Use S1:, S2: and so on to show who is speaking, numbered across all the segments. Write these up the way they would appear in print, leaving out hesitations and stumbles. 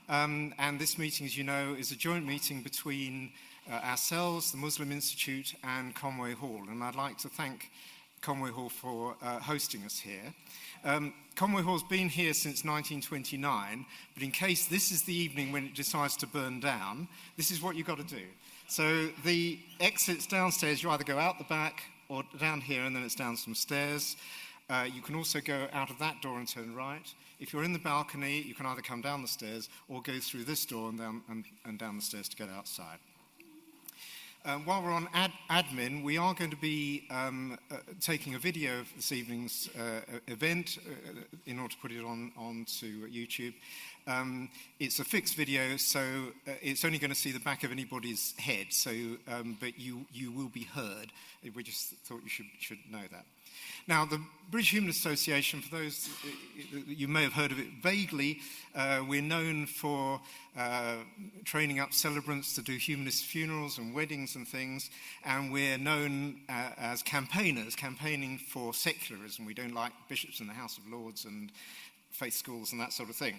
S1: And this meeting, as you know, is a joint meeting between ourselves, the Muslim Institute, and Conway Hall. And I'd like to thank Conway Hall for hosting us here. Conway Hall's been here since 1929, but in case this is the evening when it decides to burn down, this is what you've got to do. So the exits downstairs, you either go out the back or down here, and then it's down some stairs. You can also go out of that door and turn right. If you're in the balcony, you can either come down the stairs or go through this door and down the stairs to get outside. While we're on admin, we are going to be taking a video of this evening's event in order to put it onto YouTube. It's a fixed video, so it's only going to see the back of anybody's head. So, but you will be heard. We just thought you should know that. Now, the British Humanist Association, for those you may have heard of it vaguely, we're known for training up celebrants to do humanist funerals and weddings and things, and we're known as campaigners, campaigning for secularism. We don't like bishops in the House of Lords and faith schools and that sort of thing.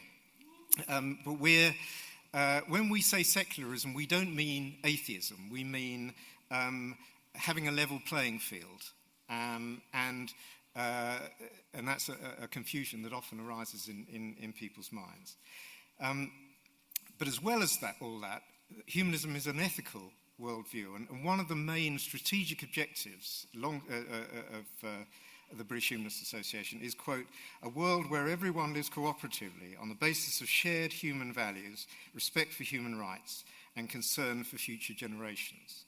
S1: But when we say secularism, we don't mean atheism. We mean having a level playing field. And that's a confusion that often arises in people's minds. But as well as all that, humanism is an ethical worldview, and one of the main strategic objectives of the British Humanist Association is, quote, a world where everyone lives cooperatively on the basis of shared human values, respect for human rights, and concern for future generations.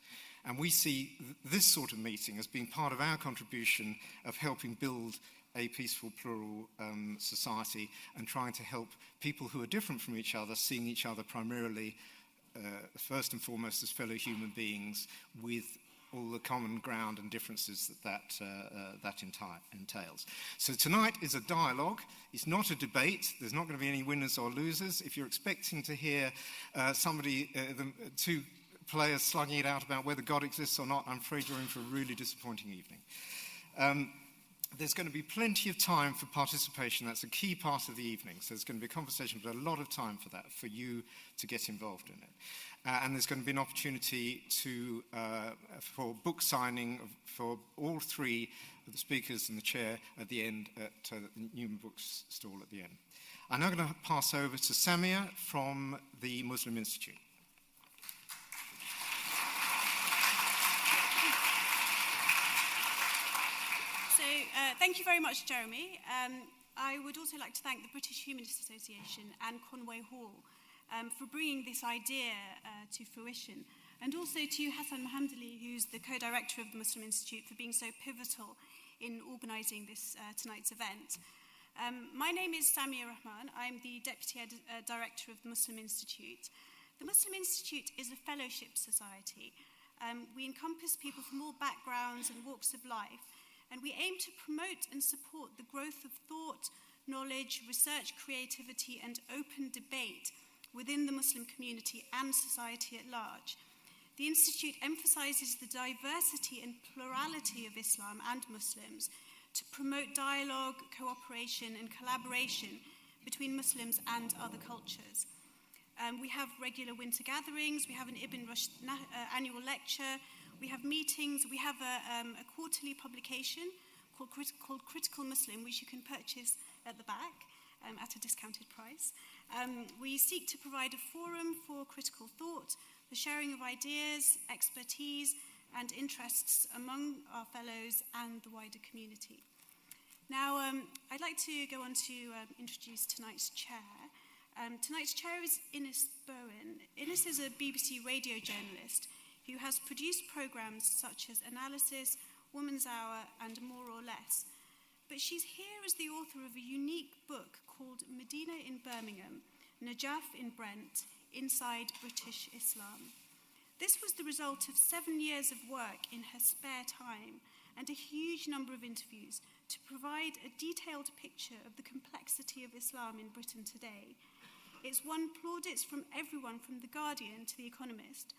S1: And we see this sort of meeting as being part of our contribution of helping build a peaceful, plural society and trying to help people who are different from each other, seeing each other primarily, first and foremost, as fellow human beings with all the common ground and differences that entails. So tonight is a dialogue. It's not a debate. There's not going to be any winners or losers. If you're expecting to hear two players slugging it out about whether God exists or not, I'm afraid you're in for a really disappointing evening. There's going to be plenty of time for participation. That's a key part of the evening. So there's going to be a conversation, but a lot of time for that, for you to get involved in it. And there's going to be an opportunity for book signing for all three of the speakers and the chair at the end at the Newman Books stall at the end. I'm now going to pass over to Samia from the Muslim Institute.
S2: Thank you very much, Jeremy. I would also like to thank the British Humanist Association and Conway Hall for bringing this idea to fruition, and also to Hassan Mohammadi, who's the co-director of the Muslim Institute, for being so pivotal in organising this tonight's event. My name is Samia Rahman. I'm the Deputy Director of the Muslim Institute. The Muslim Institute is a fellowship society. We encompass people from all backgrounds and walks of life, and we aim to promote and support the growth of thought, knowledge, research, creativity, and open debate within the Muslim community and society at large. The Institute emphasizes the diversity and plurality of Islam and Muslims to promote dialogue, cooperation, and collaboration between Muslims and other cultures. We have regular winter gatherings, we have an Ibn Rushd annual lecture, we have meetings, we have a quarterly publication called Critical Muslim, which you can purchase at the back at a discounted price. We seek to provide a forum for critical thought, the sharing of ideas, expertise, and interests among our fellows and the wider community. Now, I'd like to go on to introduce tonight's chair. Tonight's chair is Ines Bowen. Ines is a BBC radio journalist who has produced programmes such as Analysis, Woman's Hour, and More or Less. But she's here as the author of a unique book called Medina in Birmingham, Najaf in Brent, Inside British Islam. This was the result of 7 years of work in her spare time and a huge number of interviews to provide a detailed picture of the complexity of Islam in Britain today. It's won plaudits from everyone from The Guardian to The Economist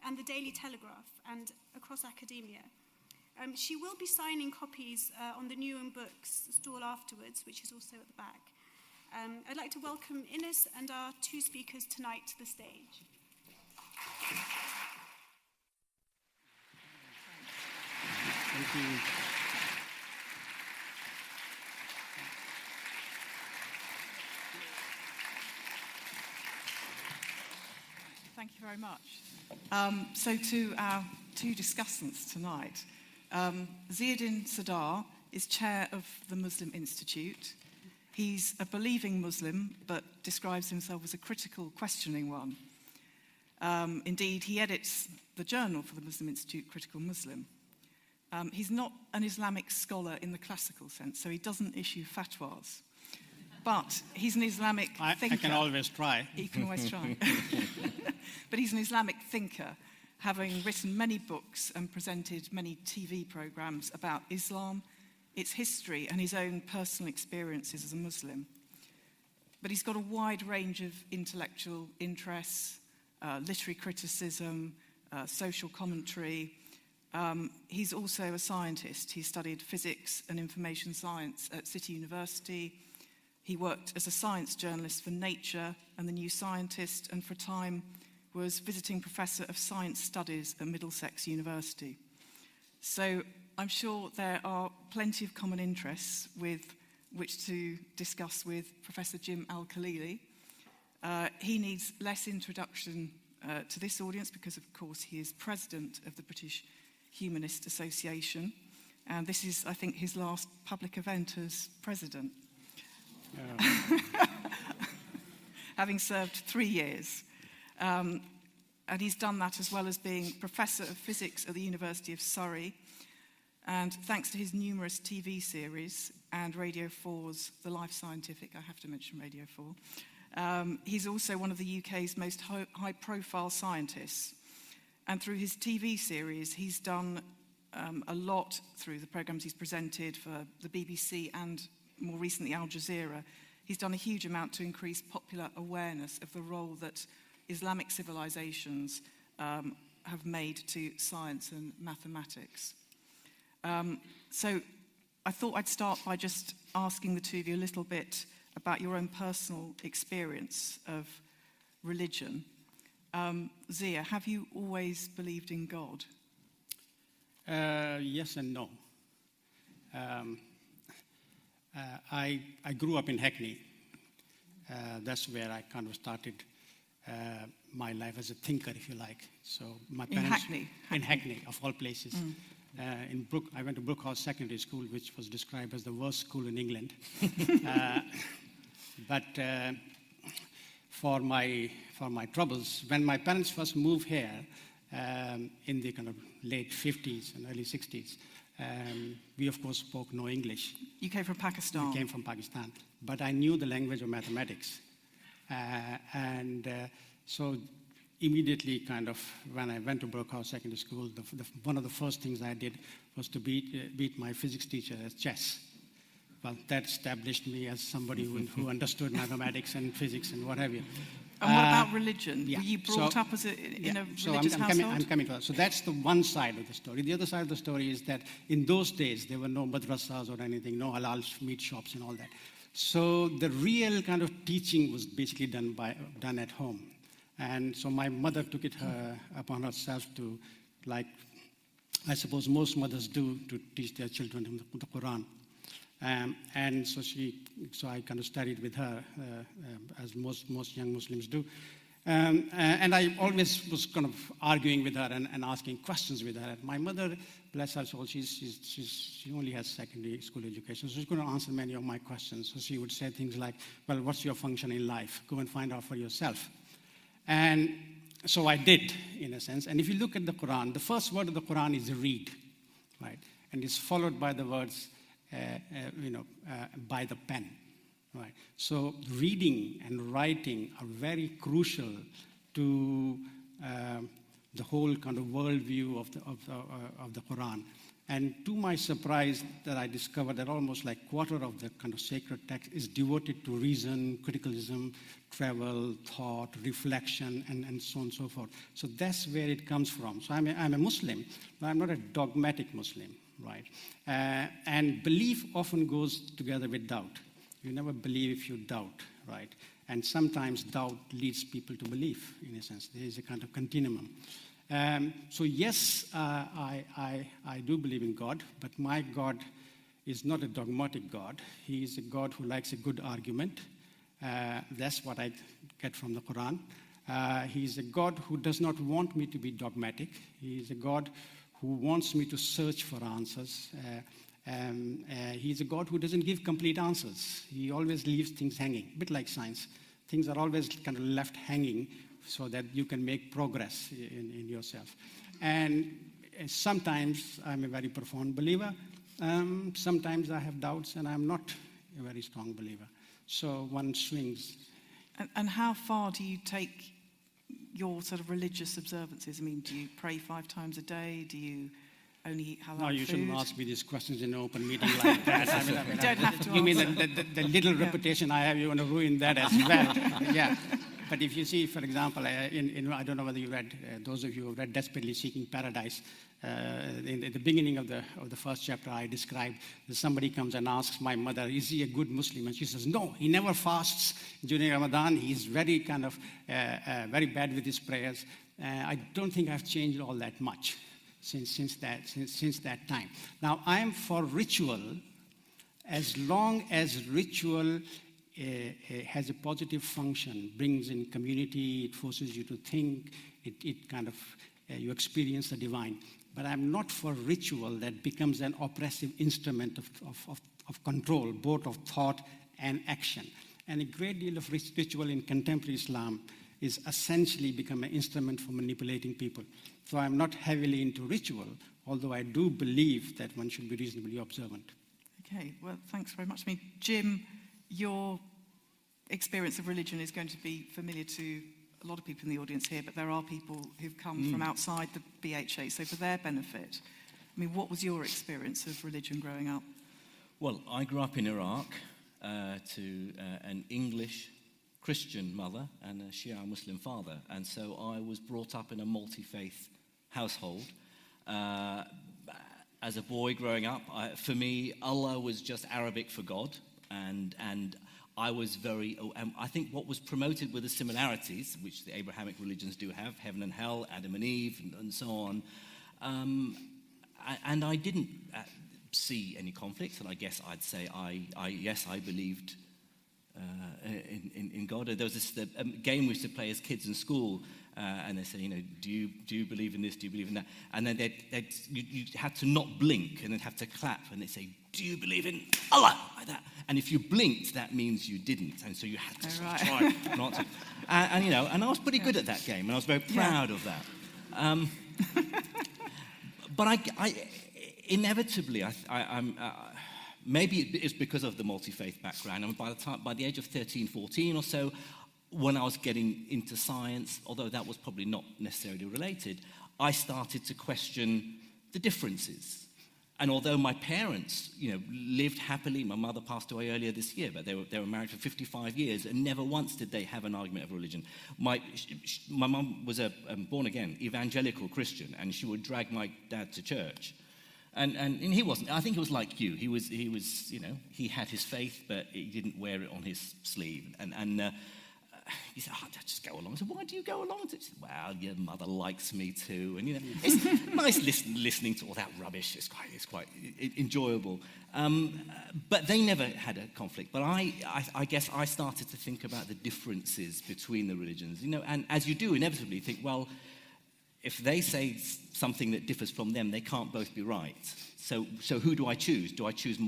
S2: and The Daily Telegraph and across academia. She will be signing copies on the Newham Books stall afterwards, which is also at the back. I'd like to welcome Ines and our two speakers tonight to the stage.
S3: Thank you.
S4: Thank you very much. So to our two discussants tonight, Ziauddin Sardar is chair of the Muslim Institute. He's a believing Muslim, but describes himself as a critical, questioning one. Indeed, he edits the journal for the Muslim Institute, Critical Muslim. He's not an Islamic scholar in the classical sense, so he doesn't issue fatwas. But he's an Islamic thinker.
S3: I can always try.
S4: He can always try. But he's an Islamic thinker, having written many books and presented many TV programs about Islam, its history, and his own personal experiences as a Muslim. But he's got a wide range of intellectual interests, literary criticism, social commentary. He's also a scientist. He studied physics and information science at City University. He worked as a science journalist for Nature and The New Scientist, and for a time was visiting professor of science studies at Middlesex University. So I'm sure there are plenty of common interests with which to discuss with Professor Jim Al-Khalili. He needs less introduction to this audience because, of course, he is president of the British Humanist Association, and this is, I think, his last public event as president. Having served 3 years. And he's done that as well as being Professor of Physics at the University of Surrey. And thanks to his numerous TV series and Radio 4's The Life Scientific, I have to mention Radio 4, he's also one of the UK's most high-profile scientists. And through his TV series, he's done a lot through the programmes he's presented for the BBC and more recently Al Jazeera. He's done a huge amount to increase popular awareness of the role that Islamic civilizations have made to science and mathematics. So I thought I'd start by just asking the two of you a little bit about your own personal experience of religion. Zia, have you always believed in God?
S3: Yes and no. I grew up in Hackney. That's where I kind of started my life as a thinker, if you like. So my parents,
S4: in Hackney?
S3: In Hackney, of all places. I went to Brookhouse Secondary School, which was described as the worst school in England. But for my troubles, when my parents first moved here in the kind of late 50s and early 60s, we, of course, spoke no English.
S4: You came from Pakistan?
S3: We came from Pakistan. But I knew the language of mathematics. So immediately, kind of, when I went to Brookhouse Secondary School, one of the first things I did was to beat my physics teacher at chess. Well, that established me as somebody who understood mathematics and physics and what have you.
S4: And what about religion?
S3: Yeah.
S4: Were you brought up in a religious
S3: I'm
S4: household?
S3: coming to that. So that's the one side of the story. The other side of the story is that in those days, there were no madrasas or anything, no halal meat shops and all that. So the real kind of teaching was basically done at home. And so my mother took it upon herself to, like I suppose most mothers do, to teach their children the Quran. And so I kind of studied with her, as most young Muslims do. And I always was kind of arguing with her and asking questions with her. My mother, bless her soul, she only has secondary school education, so she's going to answer many of my questions. So she would say things like, well, what's your function in life? Go and find out for yourself. And so I did, in a sense. And if you look at the Quran, the first word of the Quran is read, right? And it's followed by the words, by the pen, right? So reading and writing are very crucial to the whole kind of worldview of the Quran. And to my surprise, that I discovered that almost like quarter of the kind of sacred text is devoted to reason, criticism, travel, thought, reflection, and so on and so forth. So that's where it comes from. So I'm a Muslim, but I'm not a dogmatic Muslim, right? And belief often goes together with doubt. You never believe if you doubt, right? And sometimes doubt leads people to belief, in a sense. There is a kind of continuum. So yes, I do believe in God, but my God is not a dogmatic God. He is a God who likes a good argument. That's what I get from the Quran. He is a God who does not want me to be dogmatic. He is a God who wants me to search for answers. He's a God who doesn't give complete answers. He always leaves things hanging, a bit like science. Things are always kind of left hanging so that you can make progress in yourself. And sometimes I'm a very profound believer. Sometimes I have doubts and I'm not a very strong believer. So one swings.
S4: And how far do you take your sort of religious observances? I mean, do you pray 5 times a day? Do you only eat halal food?
S3: No, you shouldn't ask me these questions in an open meeting like that.
S4: You don't have to
S3: You mean
S4: answer.
S3: the little reputation I have, you want to ruin that as well. Yeah. But if you see, for example, I don't know whether you read, those of you who read Desperately Seeking Paradise, in the beginning of the first chapter, I described that somebody comes and asks my mother, is he a good Muslim? And she says, no, he never fasts during Ramadan. He's very very bad with his prayers. I don't think I've changed all that much since that time. Now, I'm for ritual as long as ritual has a positive function, brings in community, it forces you to think, it kind of, you experience the divine. But I'm not for ritual that becomes an oppressive instrument of control, both of thought and action. And a great deal of ritual in contemporary Islam is essentially become an instrument for manipulating people. So I'm not heavily into ritual, although I do believe that one should be reasonably observant.
S4: Okay, well, thanks very much. I mean, Jim, your experience of religion is going to be familiar to a lot of people in the audience here, but there are people who've come from outside the BHA, so for their benefit, I mean, what was your experience of religion growing up?
S5: Well, I grew up in Iraq to an English Christian mother and a Shia Muslim father, and so I was brought up in a multi-faith household. As a boy growing up, for me, Allah was just Arabic for God, and I was very, I think what was promoted were the similarities, which the Abrahamic religions do have, heaven and hell, Adam and Eve, and so on. And I didn't see any conflicts, and I guess I'd say I believed in God. There was this game we used to play as kids in school, and they say, do you believe in this? Do you believe in that? And then you had to not blink and then have to clap, and they say, do you believe in Allah? Like that. And if you blinked, that means you didn't, and so you had to sort of try not to. And I was pretty good at that game, and I was very proud of that. But I inevitably, I'm. Maybe it's because of the multi-faith background. And by the age of 13, 14 or so, when I was getting into science, although that was probably not necessarily related, I started to question the differences. And although my parents, lived happily, my mother passed away earlier this year, but they were married for 55 years, and never once did they have an argument of religion. My mum was a born-again evangelical Christian, and she would drag my dad to church. And he wasn't. I think he was like you. He was. He had his faith, but he didn't wear it on his sleeve. And he said, "Oh, just go along." I said, "Why do you go along?" She said, "Well, your mother likes me too." And it's nice listening to all that rubbish. It's quite enjoyable. But they never had a conflict. But I guess I started to think about the differences between the religions. And as you do, inevitably think, well, if they say something that differs from them, they can't both be right. So who do I choose? Do I choose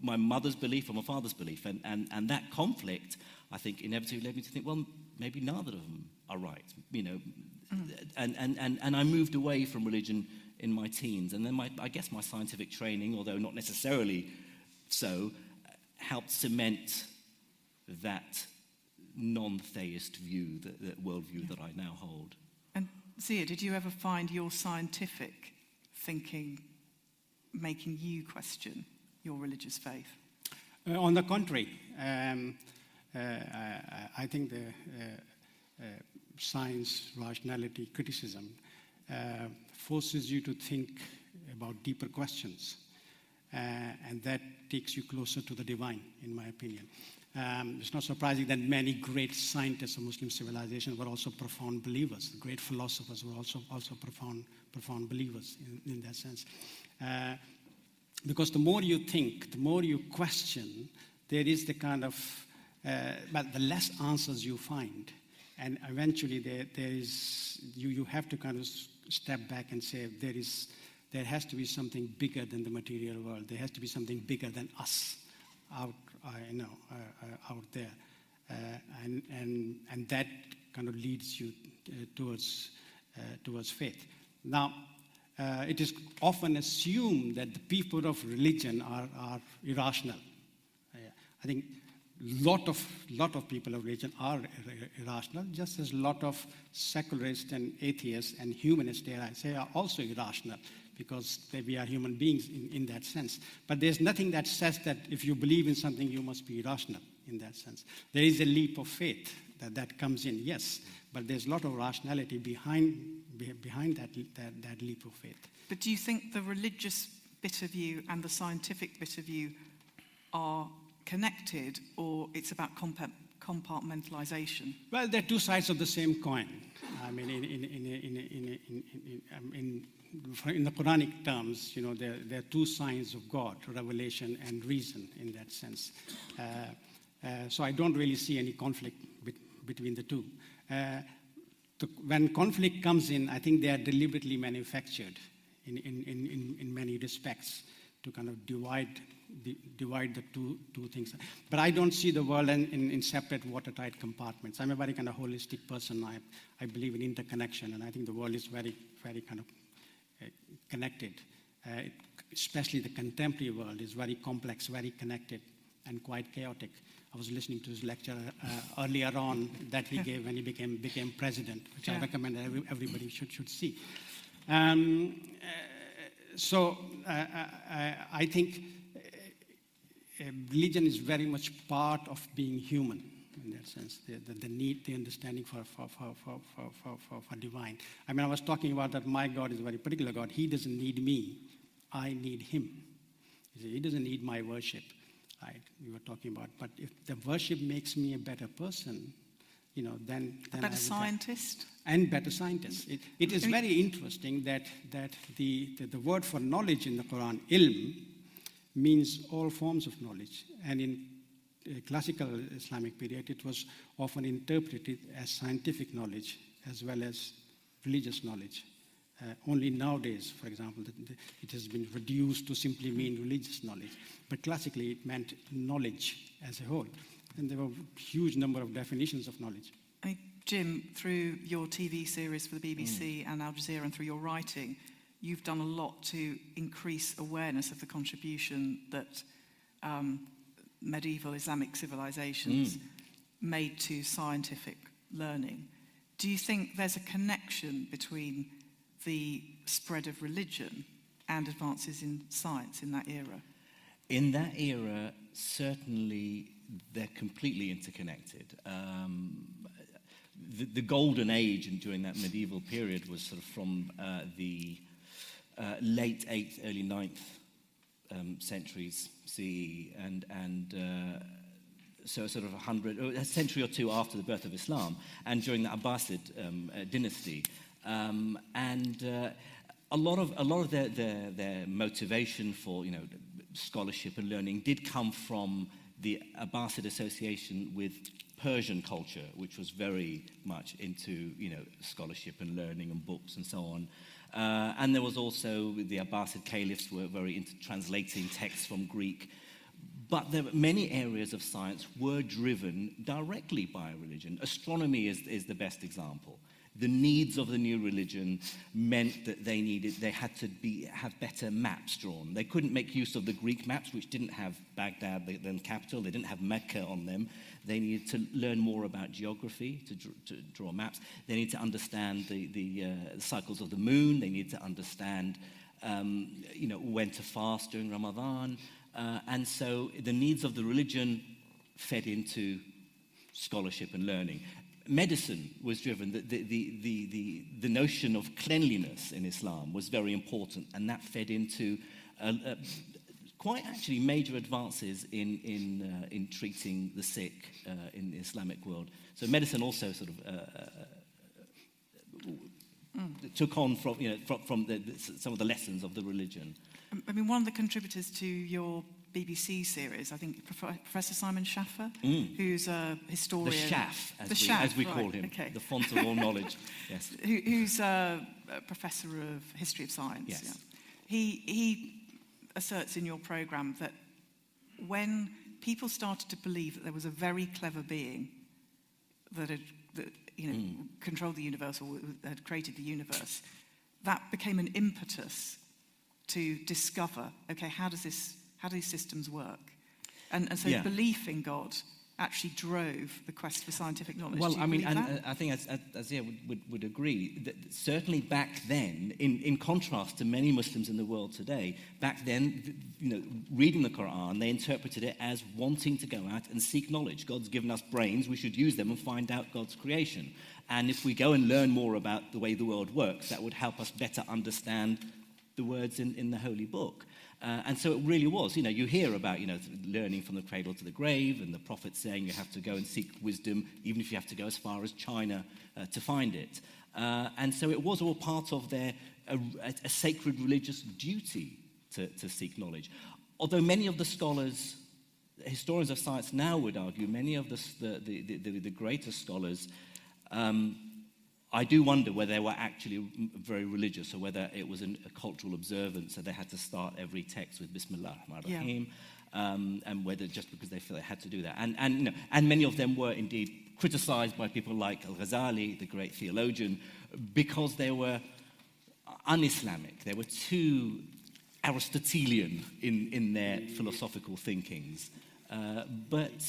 S5: my mother's belief or my father's belief? And that conflict, I think, inevitably led me to think, well, maybe neither of them are right. And I moved away from religion in my teens. And then I guess my scientific training, although not necessarily so, helped cement that non-theist view, that worldview that I now hold.
S4: Zia, did you ever find your scientific thinking making you question your religious faith?
S3: On the contrary, I think the science, rationality, criticism forces you to think about deeper questions. and that takes you closer to the divine, in my opinion. It's not surprising that many great scientists of Muslim civilization were also profound believers. Great philosophers were also profound believers in that sense. Because the more you think, the more you question, there is the kind of, but the less answers you find. And eventually you have to kind of step back and say, there has to be something bigger than the material world. There has to be something bigger than us out there. And that kind of leads you towards faith. Now, it is often assumed that the people of religion are irrational. I think lot of people of religion are irrational, just as a lot of secularists and atheists and humanists, dare I say, are also irrational, because we are human beings in that sense. But there's nothing that says that if you believe in something, you must be irrational in that sense. There is a leap of faith that comes in, yes, but there's a lot of rationality behind that leap of faith.
S4: But do you think the religious bit of you and the scientific bit of you are connected, or it's about compartmentalization?
S3: Well, they're two sides of the same coin. I mean, in the Quranic terms, there are two signs of God: revelation and reason, in that sense. So I don't really see any conflict between the two. When conflict comes in, I think they are deliberately manufactured in many respects to kind of divide the two things. But I don't see the world in separate watertight compartments. I'm a very kind of holistic person. I believe in interconnection, and I think the world is very, very kind of connected. Especially the contemporary world is very complex, very connected, and quite chaotic. I was listening to his lecture earlier on that he gave when he became president, which I recommend everybody should see. So I think religion is very much part of being human in that sense. The need, the understanding for divine. I mean, I was talking about that my God is a very particular God. He doesn't need me. I need him. He doesn't need my worship. Right, we were talking about. But if the worship makes me a better person, then
S4: a better scientist?
S3: And better scientist. It is very interesting that the word for knowledge in the Quran, ilm, means all forms of knowledge. And in classical Islamic period, it was often interpreted as scientific knowledge as well as religious knowledge. Only nowadays, for example, it has been reduced to simply mean religious knowledge. But classically, it meant knowledge as a whole. And there were a huge number of definitions of knowledge.
S4: Jim, through your TV series for the BBC and Al Jazeera, and through your writing, you've done a lot to increase awareness of the contribution that medieval Islamic civilizations made to scientific learning. Do you think there's a connection between the spread of religion and advances in science in that era?
S5: In that era, certainly they're completely interconnected. The golden age during that medieval period was sort of from the late 8th, early 9th centuries CE, and so sort of a century or two after the birth of Islam, and during the Abbasid dynasty. A lot of their motivation for scholarship and learning did come from the Abbasid association with Persian culture, which was very much into scholarship and learning and books and so on. And there was also the Abbasid caliphs were very into translating texts from Greek. But there were many areas of science were driven directly by religion. Astronomy is the best example. The needs of the new religion meant that they had to have better maps drawn. They couldn't make use of the Greek maps, which didn't have Baghdad, the capital. They didn't have Mecca on them. They needed to learn more about geography to draw maps. They needed to understand the cycles of the moon. They needed to understand, when to fast during Ramadan. And so the needs of the religion fed into scholarship and learning. Medicine was driven. The notion of cleanliness in Islam was very important, and that fed into quite actually major advances in treating the sick in the Islamic world. So medicine also sort of took on from some of the lessons of the religion.
S4: I mean, one of the contributors to your BBC series, I think Professor Simon Schaffer, who's a historian.
S5: The Schaff, as we call him,
S4: okay.
S5: The font of all knowledge. Yes.
S4: Who's a professor of history of science.
S5: Yes.
S4: Yeah. He asserts in your programme that when people started to believe that there was a very clever being that controlled the universe or had created the universe, that became an impetus to discover, okay, how do these systems work? And so belief in God actually drove the quest for scientific knowledge.
S5: Well,
S4: Do you
S5: I mean,
S4: believe
S5: and
S4: that?
S5: I think as would agree, that certainly back then, in contrast to many Muslims in the world today, back then, reading the Quran, they interpreted it as wanting to go out and seek knowledge. God's given us brains, we should use them and find out God's creation. And if we go and learn more about the way the world works, that would help us better understand the words in the Holy Book. And so it really was. You hear about, learning from the cradle to the grave, and the prophet saying you have to go and seek wisdom, even if you have to go as far as China to find it. And so it was all part of a sacred religious duty to seek knowledge. Although many of the scholars, historians of science now would argue, many of the greatest scholars, I do wonder whether they were actually very religious or whether it was a cultural observance, so they had to start every text with Bismillah ar-Rahman ar-Rahim, and whether just because they felt they had to do that. And many of them were indeed criticized by people like Al-Ghazali, the great theologian, because they were un-Islamic. They were too Aristotelian in their philosophical thinkings. But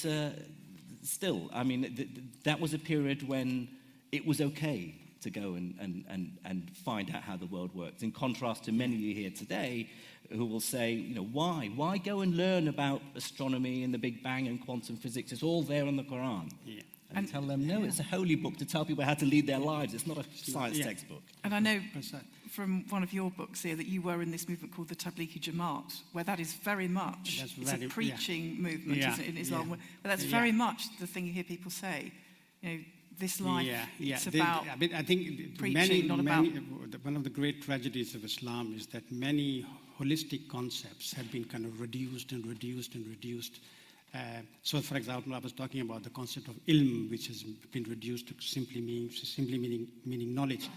S5: still, I mean, that was a period when it was okay to go and find out how the world works, in contrast to many you hear today who will say, why? Why go and learn about astronomy and the Big Bang and quantum physics? It's all there in the Quran. Yeah. And tell them, no, it's a holy book to tell people how to lead their lives. It's not a science textbook.
S4: And I know from one of your books here that you were in this movement called the Tablighi Jamaat, where that is very much, it's a preaching movement, isn't it, in Islam? But that's very much the thing you hear people say, this life, it's about
S3: I think
S4: preaching, not about...
S3: one of the great tragedies of Islam is that many holistic concepts have been kind of reduced. So, for example, I was talking about the concept of ilm, which has been reduced to simply meaning knowledge.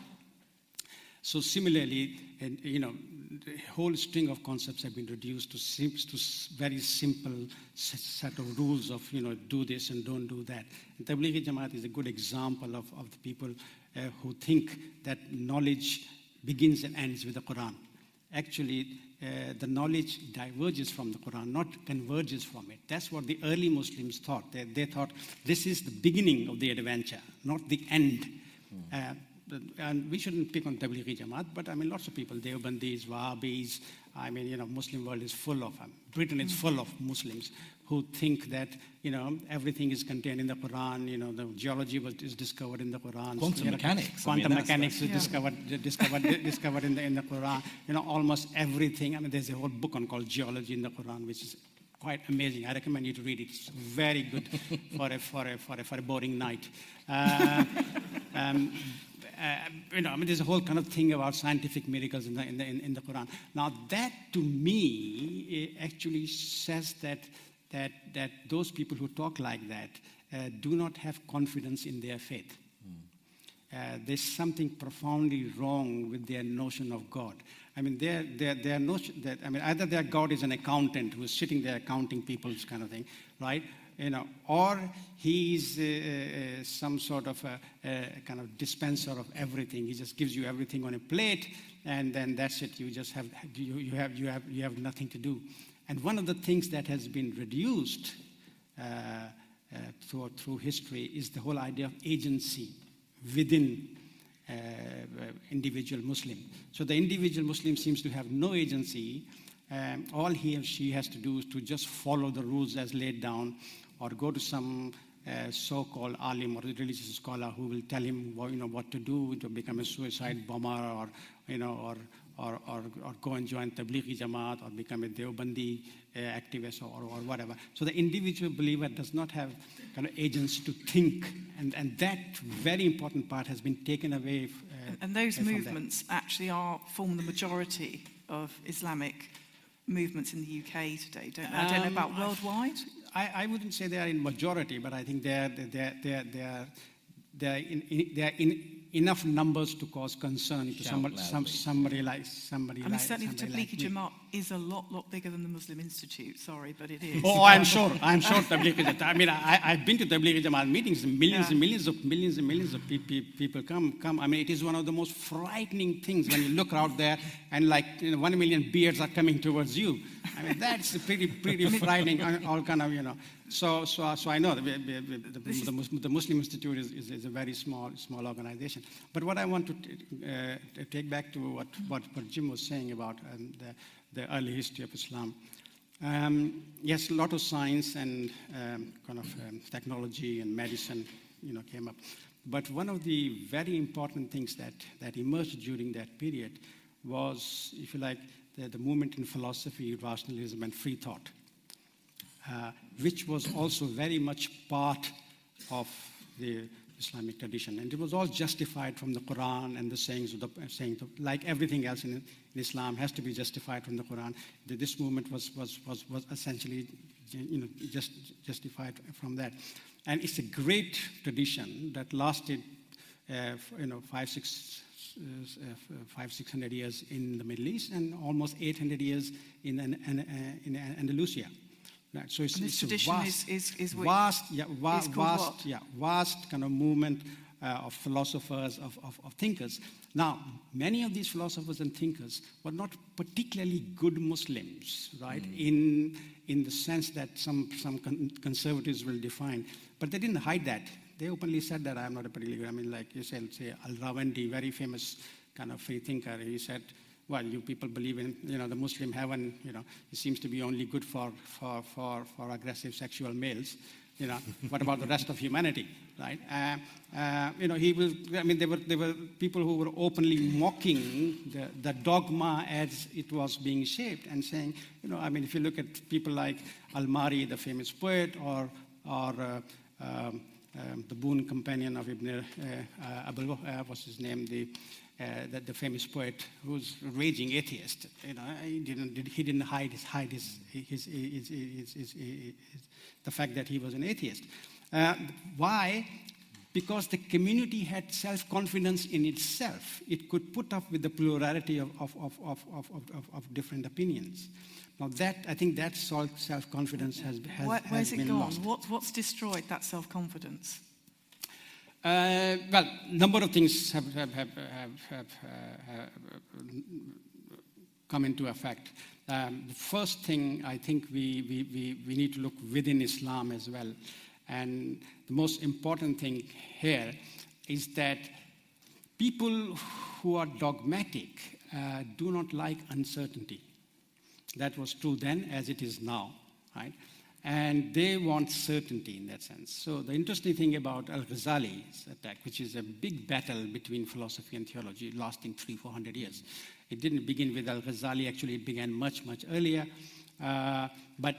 S3: So similarly, the whole string of concepts have been reduced to very simple set of rules of, do this and don't do that. And Tablighi Jamaat is a good example of the people who think that knowledge begins and ends with the Quran. Actually, the knowledge diverges from the Quran, not converges from it. That's what the early Muslims thought. They thought this is the beginning of the adventure, not the end. And we shouldn't pick on Tablighi Jamaat, but I mean, lots of people, Deobandis, Wahhabis, I mean, Muslim world is full of them. Britain is full of Muslims who think that, everything is contained in the Quran, the geology is discovered in the Quran.
S5: Quantum mechanics.
S3: Quantum mechanics is discovered in the Quran. Almost everything. I mean, there's a whole book called Geology in the Quran, which is quite amazing. I recommend you to read it. It's very good for a boring night. There's a whole kind of thing about scientific miracles in the Quran. Now, that to me actually says that those people who talk like that do not have confidence in their faith. There's something profoundly wrong with their notion of God. I mean, their notion that either their God is an accountant who's sitting there counting people's kind of thing, right? Or he's some sort of a kind of dispenser of everything. He just gives you everything on a plate, and then that's it. You just have nothing to do. And one of the things that has been reduced through history is the whole idea of agency within individual Muslim. So the individual Muslim seems to have no agency. All he or she has to do is to just follow the rules as laid down, or go to some so-called alim or religious scholar who will tell him what to do to become a suicide bomber, go and join Tablighi Jamaat or become a Deobandi activist or whatever. So the individual believer does not have kind of agents to think, and that very important part has been taken away.
S4: And those movements actually form the majority of Islamic movements in the UK today, don't they? I don't know about worldwide.
S3: I wouldn't say they are in majority, but I think they are in enough numbers to cause concern to somebody like.
S4: I mean, certainly the Tablighi Jamaat is a lot bigger than the Muslim Institute. Sorry, but it is.
S3: Oh, I'm sure Tablighi Jamaat. I mean, I've been to Tablighi Jamaat meetings. Millions and millions of people come. I mean, it is one of the most frightening things when you look out there and 1 million beards are coming towards you. I mean, that's pretty frightening. All kind of, So I know the Muslim Institute is a very small organization. But what I want to take back to what Jim was saying about the early history of Islam. Yes, a lot of science and technology and medicine, came up. But one of the very important things that emerged during that period was, if you like, the movement in philosophy, rationalism, and free thought. Which was also very much part of the Islamic tradition. And it was all justified from the Quran and the sayings like everything else in Islam has to be justified from the Quran. This movement was essentially justified from that. And it's a great tradition that lasted 500-600 years in the Middle East and almost 800 years in Andalusia. Right. So it's
S4: this
S3: a
S4: tradition
S3: vast kind of movement of philosophers, of thinkers. Now, many of these philosophers and thinkers were not particularly good Muslims, right? In the sense that some conservatives will define, but they didn't hide that. They openly said that I'm not a particularly good. I mean, like you said, say Al-Rawandi, very famous kind of free thinker. He said, well, you people believe in, the Muslim heaven, it seems to be only good for aggressive sexual males. What about the rest of humanity, right? There were people who were openly mocking the dogma as it was being shaped and saying, if you look at people like Al-Mari, the famous poet, or the boon companion of Ibn Abul, what's his name, the famous poet who's raging atheist. He didn't hide the fact that he was an atheist. Why? Because the community had self-confidence in itself. It could put up with the plurality of different opinions. Now I think that self-confidence has
S4: Where's it
S3: been
S4: gone?
S3: lost.
S4: What's destroyed that self-confidence?
S3: Well, number of things have come into effect. The first thing, I think we need to look within Islam as well. And the most important thing here is that people who are dogmatic do not like uncertainty. That was true then as it is now, right? And they want certainty in that sense. So the interesting thing about Al-Ghazali's attack, which is a big battle between philosophy and theology lasting 300-400 years. It didn't begin with Al-Ghazali, actually it began much earlier. But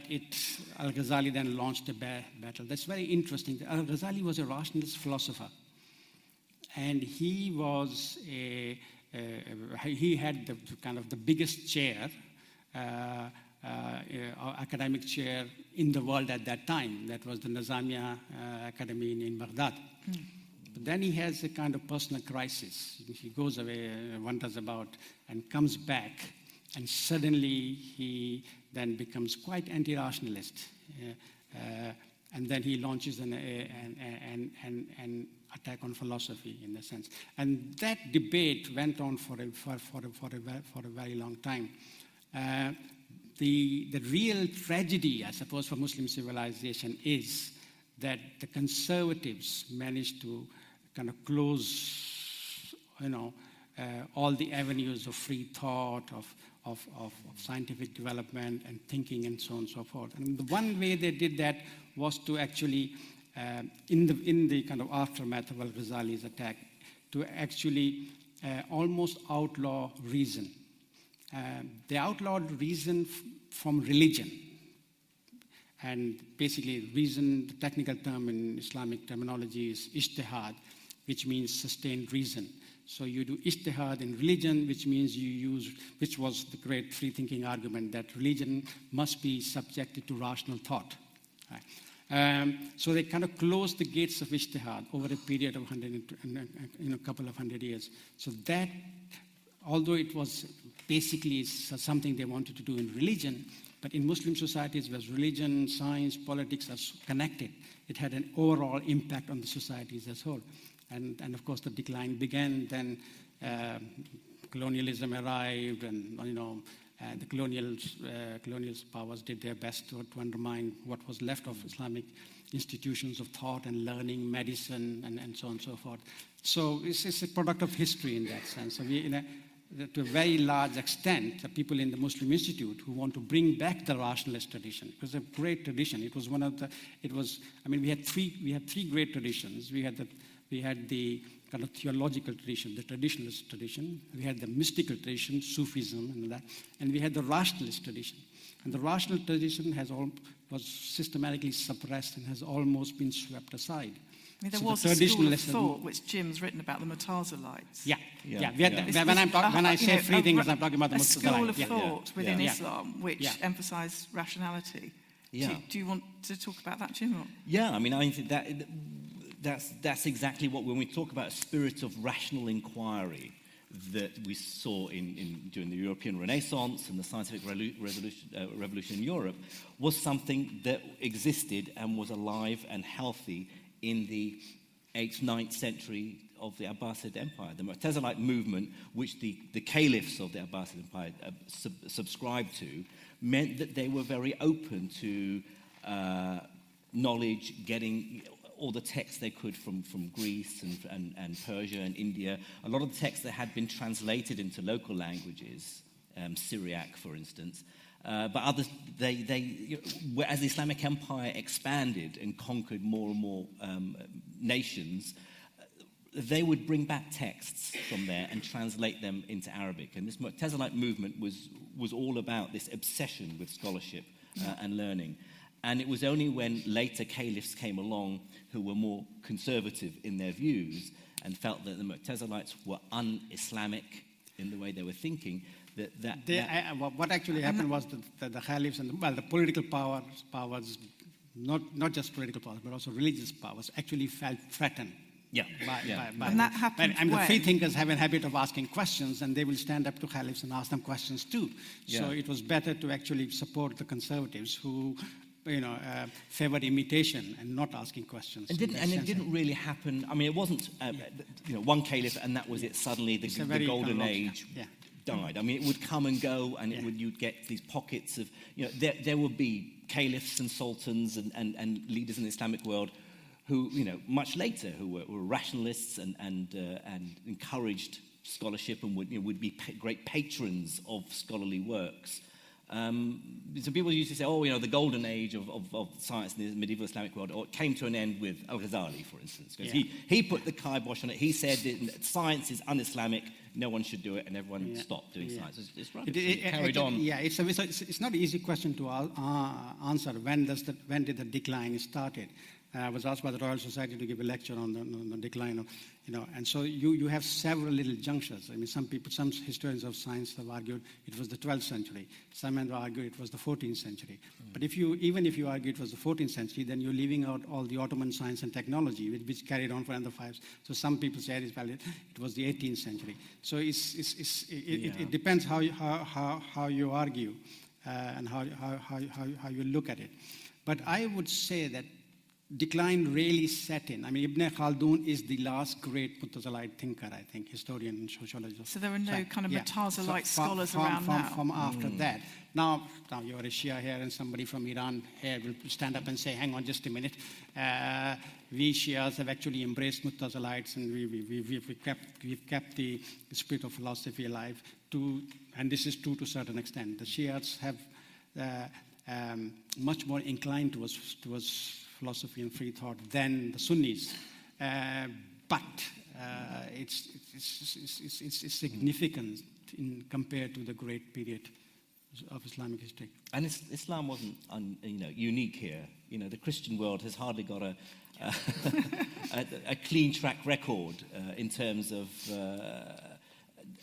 S3: Al-Ghazali then launched a battle. That's very interesting. Al-Ghazali was a rationalist philosopher. And he was he had the kind of the biggest chair, academic chair in the world at that time. That was the Nizamiya Academy in Baghdad. But then he has a kind of personal crisis. He goes away, wanders about, and comes back, and suddenly he then becomes quite anti-rationalist. And then he launches an attack on philosophy, in a sense. And that debate went on for a very long time. The real tragedy, I suppose, for Muslim civilization is that the conservatives managed to kind of close, all the avenues of free thought, of scientific development and thinking and so on and so forth. And the one way they did that was to actually, in the kind of aftermath of Al-Ghazali's attack, to actually almost outlaw reason. They outlawed reason from religion. And basically, reason, the technical term in Islamic terminology is ijtihad, which means sustained reason. So you do ijtihad in religion, which means you use, which was the great free-thinking argument that religion must be subjected to rational thought. Right? So they kind of closed the gates of ijtihad over a period of a couple of hundred years. So that, although it was basically something they wanted to do in religion, but in Muslim societies where religion, science, politics are connected, it had an overall impact on the societies as a whole. And of course, the decline began. Then colonialism arrived, and the colonial powers did their best to undermine what was left of Islamic institutions of thought and learning, medicine, and so on and so forth. So it's a product of history in that sense. So to a very large extent, the people in the Muslim Institute who want to bring back the rationalist tradition. It was a great tradition. It was one of the. We had three great traditions. We had the kind of theological tradition, the traditionalist tradition. We had the mystical tradition, Sufism, and that, and we had the rationalist tradition. And the rational tradition was systematically suppressed and has almost been swept aside.
S4: There was a school of thought which Jim's written about, the Mutazilites.
S3: When I say free thinkers, I'm talking about the Mutazilites.
S4: A school of thought within Islam which emphasised rationality. Yeah. Do you want to talk about that, Jim? Or?
S5: Yeah, I think that's exactly what, when we talk about a spirit of rational inquiry that we saw during the European Renaissance and the scientific revolution in Europe, was something that existed and was alive and healthy in the 8th, 9th century of the Abbasid Empire. The Mu'tazilite movement, which the caliphs of the Abbasid Empire subscribed to, meant that they were very open to knowledge, getting all the texts they could from Greece and Persia and India. A lot of the texts that had been translated into local languages, Syriac, for instance, but others, as the Islamic Empire expanded and conquered more and more nations, they would bring back texts from there and translate them into Arabic. And this Mu'tazilite movement was all about this obsession with scholarship and learning. And it was only when later caliphs came along who were more conservative in their views and felt that the Mu'tazilites were un-Islamic in the way they were thinking, what actually happened was that the caliphs and the political powers, not just political powers, but also religious powers, actually felt threatened.
S4: And that happened
S3: the free thinkers have a habit of asking questions, and they will stand up to caliphs and ask them questions too. So it was better to actually support the conservatives who favored imitation and not asking questions.
S5: It didn't really happen. It wasn't one caliph and that was it. Suddenly the golden age died. It would come and go, and you'd get these pockets of, there would be caliphs and sultans and leaders in the Islamic world who, much later, who were rationalists and encouraged scholarship and would be great patrons of scholarly works. So people used to say, the golden age of science in the medieval Islamic world, or it came to an end with Al-Khalili, for instance, because he put the kibosh on it. He said that science is un-Islamic, no one should do it, and everyone stopped doing science. It's right. It carried on.
S3: It's not an easy question to answer. When did the decline started? I was asked by the Royal Society to give a lecture on the decline of, and so you have several little junctures. Some historians of science have argued it was the 12th century. Some have argued it was the 14th century. But even if you argue it was the 14th century, then you're leaving out all the Ottoman science and technology, which carried on for another 5. So some people say it was the 18th century. So it depends how you argue and how you look at it. But I would say that decline really set in. Ibn Khaldun is the last great Mutazilite thinker, I think, historian and sociologist.
S4: So there are no kind of Mutazilite scholars around now?
S3: From after that. Now you're a Shia here, and somebody from Iran here will stand up and say, hang on just a minute. We Shias have actually embraced Mutazilites, and we've kept the spirit of philosophy alive. And this is true to a certain extent. The Shias have much more inclined towards philosophy and free thought than the Sunnis, but it's significant compared to the great period of Islamic history.
S5: And Islam wasn't unique here. The Christian world has hardly got a clean track record in terms of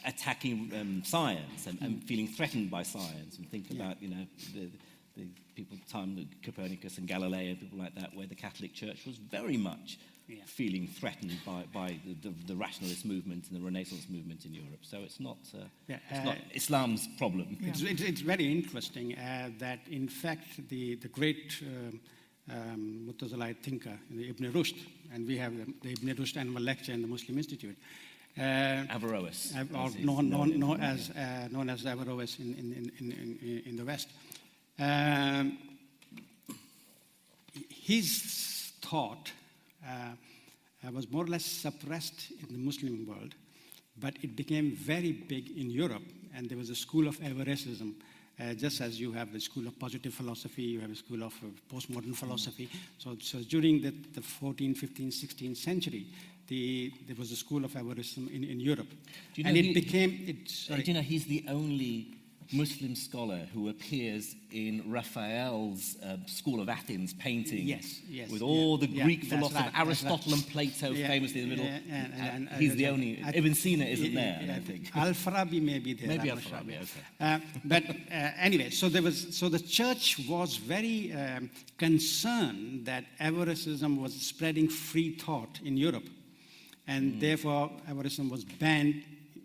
S5: attacking science and feeling threatened by science. And think about the people time Copernicus and Galileo and people like that, where the Catholic Church was very much feeling threatened by the rationalist movement and the Renaissance movement in Europe. So it's not Islam's problem.
S3: Yeah. It's very interesting that, in fact, the great Mutazilite thinker, Ibn Rushd, and we have the Ibn Rushd annual lecture in the Muslim Institute.
S5: Averroes.
S3: Known as Averroes in the West. His thought was more or less suppressed in the Muslim world, but it became very big in Europe, and there was a school of Averroism. Just as you have the school of positive philosophy, you have a school of postmodern philosophy. So during the 14th, 15th, 16th century, there was a school of Averroism in Europe.
S5: Do you know he's the only Muslim scholar who appears in Raphael's School of Athens painting?
S3: Yes,
S5: with all the Greek philosophers, right, Aristotle and Plato famously in the middle. He's the only. Ibn Sina isn't there, I don't think.
S3: Al-Farabi may be there.
S5: Maybe Al-Farabi, okay.
S3: But anyway, so the church was very concerned that Averroism was spreading free thought in Europe, and therefore Averroism was banned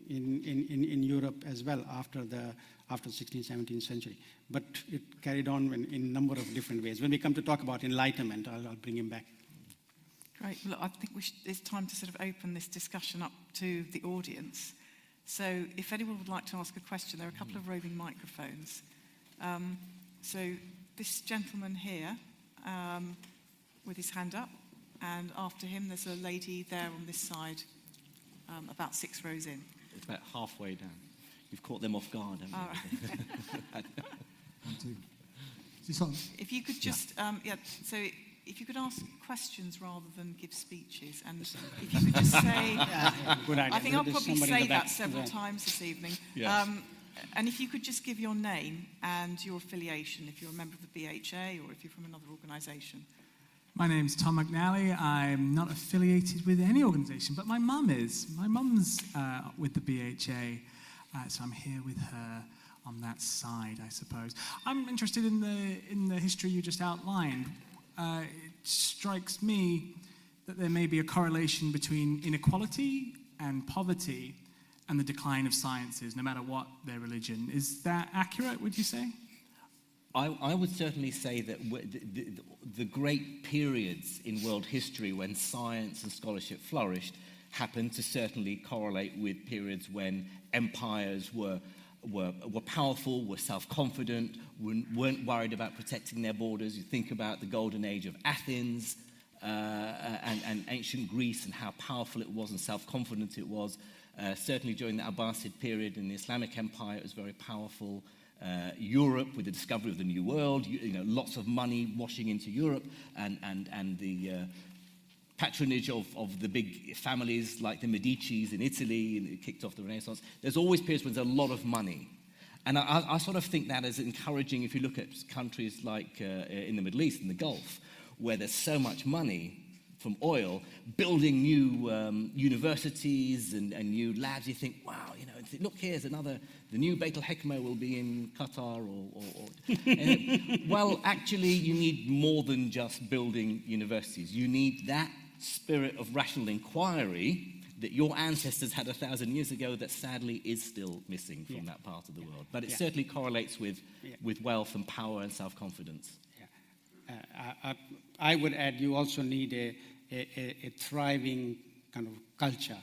S3: in Europe as well after the 16th, 17th century. But it carried on in a number of different ways. When we come to talk about Enlightenment, I'll bring him back.
S4: Great. Well, I think it's time to sort of open this discussion up to the audience. So if anyone would like to ask a question, there are a couple of roving microphones. So this gentleman here with his hand up, and after him there's a lady there on this side, about 6 rows in.
S5: It's about halfway down. You've caught them off guard, haven't you?
S4: If you could just, so if you could ask questions rather than give speeches, and if you could just say,
S3: good idea.
S4: I think I'll probably say that several times this evening.
S5: Yes.
S4: And if you could just give your name and your affiliation, if you're a member of the BHA or if you're from another organisation.
S6: My name's Tom McNally. I'm not affiliated with any organisation, but my mum is. My mum's with the BHA, so I'm here with her on that side, I suppose. I'm interested in the history you just outlined. It strikes me that there may be a correlation between inequality and poverty and the decline of sciences, no matter what their religion. Is that accurate, would you say?
S5: I would certainly say that the great periods in world history when science and scholarship flourished happened to certainly correlate with periods when empires were powerful, were self-confident, weren't worried about protecting their borders. You think about the golden age of Athens and ancient Greece and how powerful it was and self-confident it was. Certainly during the Abbasid period in the Islamic Empire, it was very powerful. Europe, with the discovery of the New World, lots of money washing into Europe, and the patronage of the big families like the Medicis in Italy, and it kicked off the Renaissance. There's always periods when there's a lot of money. And I sort of think that as encouraging if you look at countries like in the Middle East, in the Gulf, where there's so much money from oil, building new universities and new labs. You think, wow, look, here's the new Beit al-Hikmah will be in Qatar or well, actually, you need more than just building universities. You need that spirit of rational inquiry that your ancestors had 1,000 years ago that sadly is still missing from that part of the world. But it certainly correlates with wealth and power and self-confidence.
S3: I would add you also need a thriving kind of culture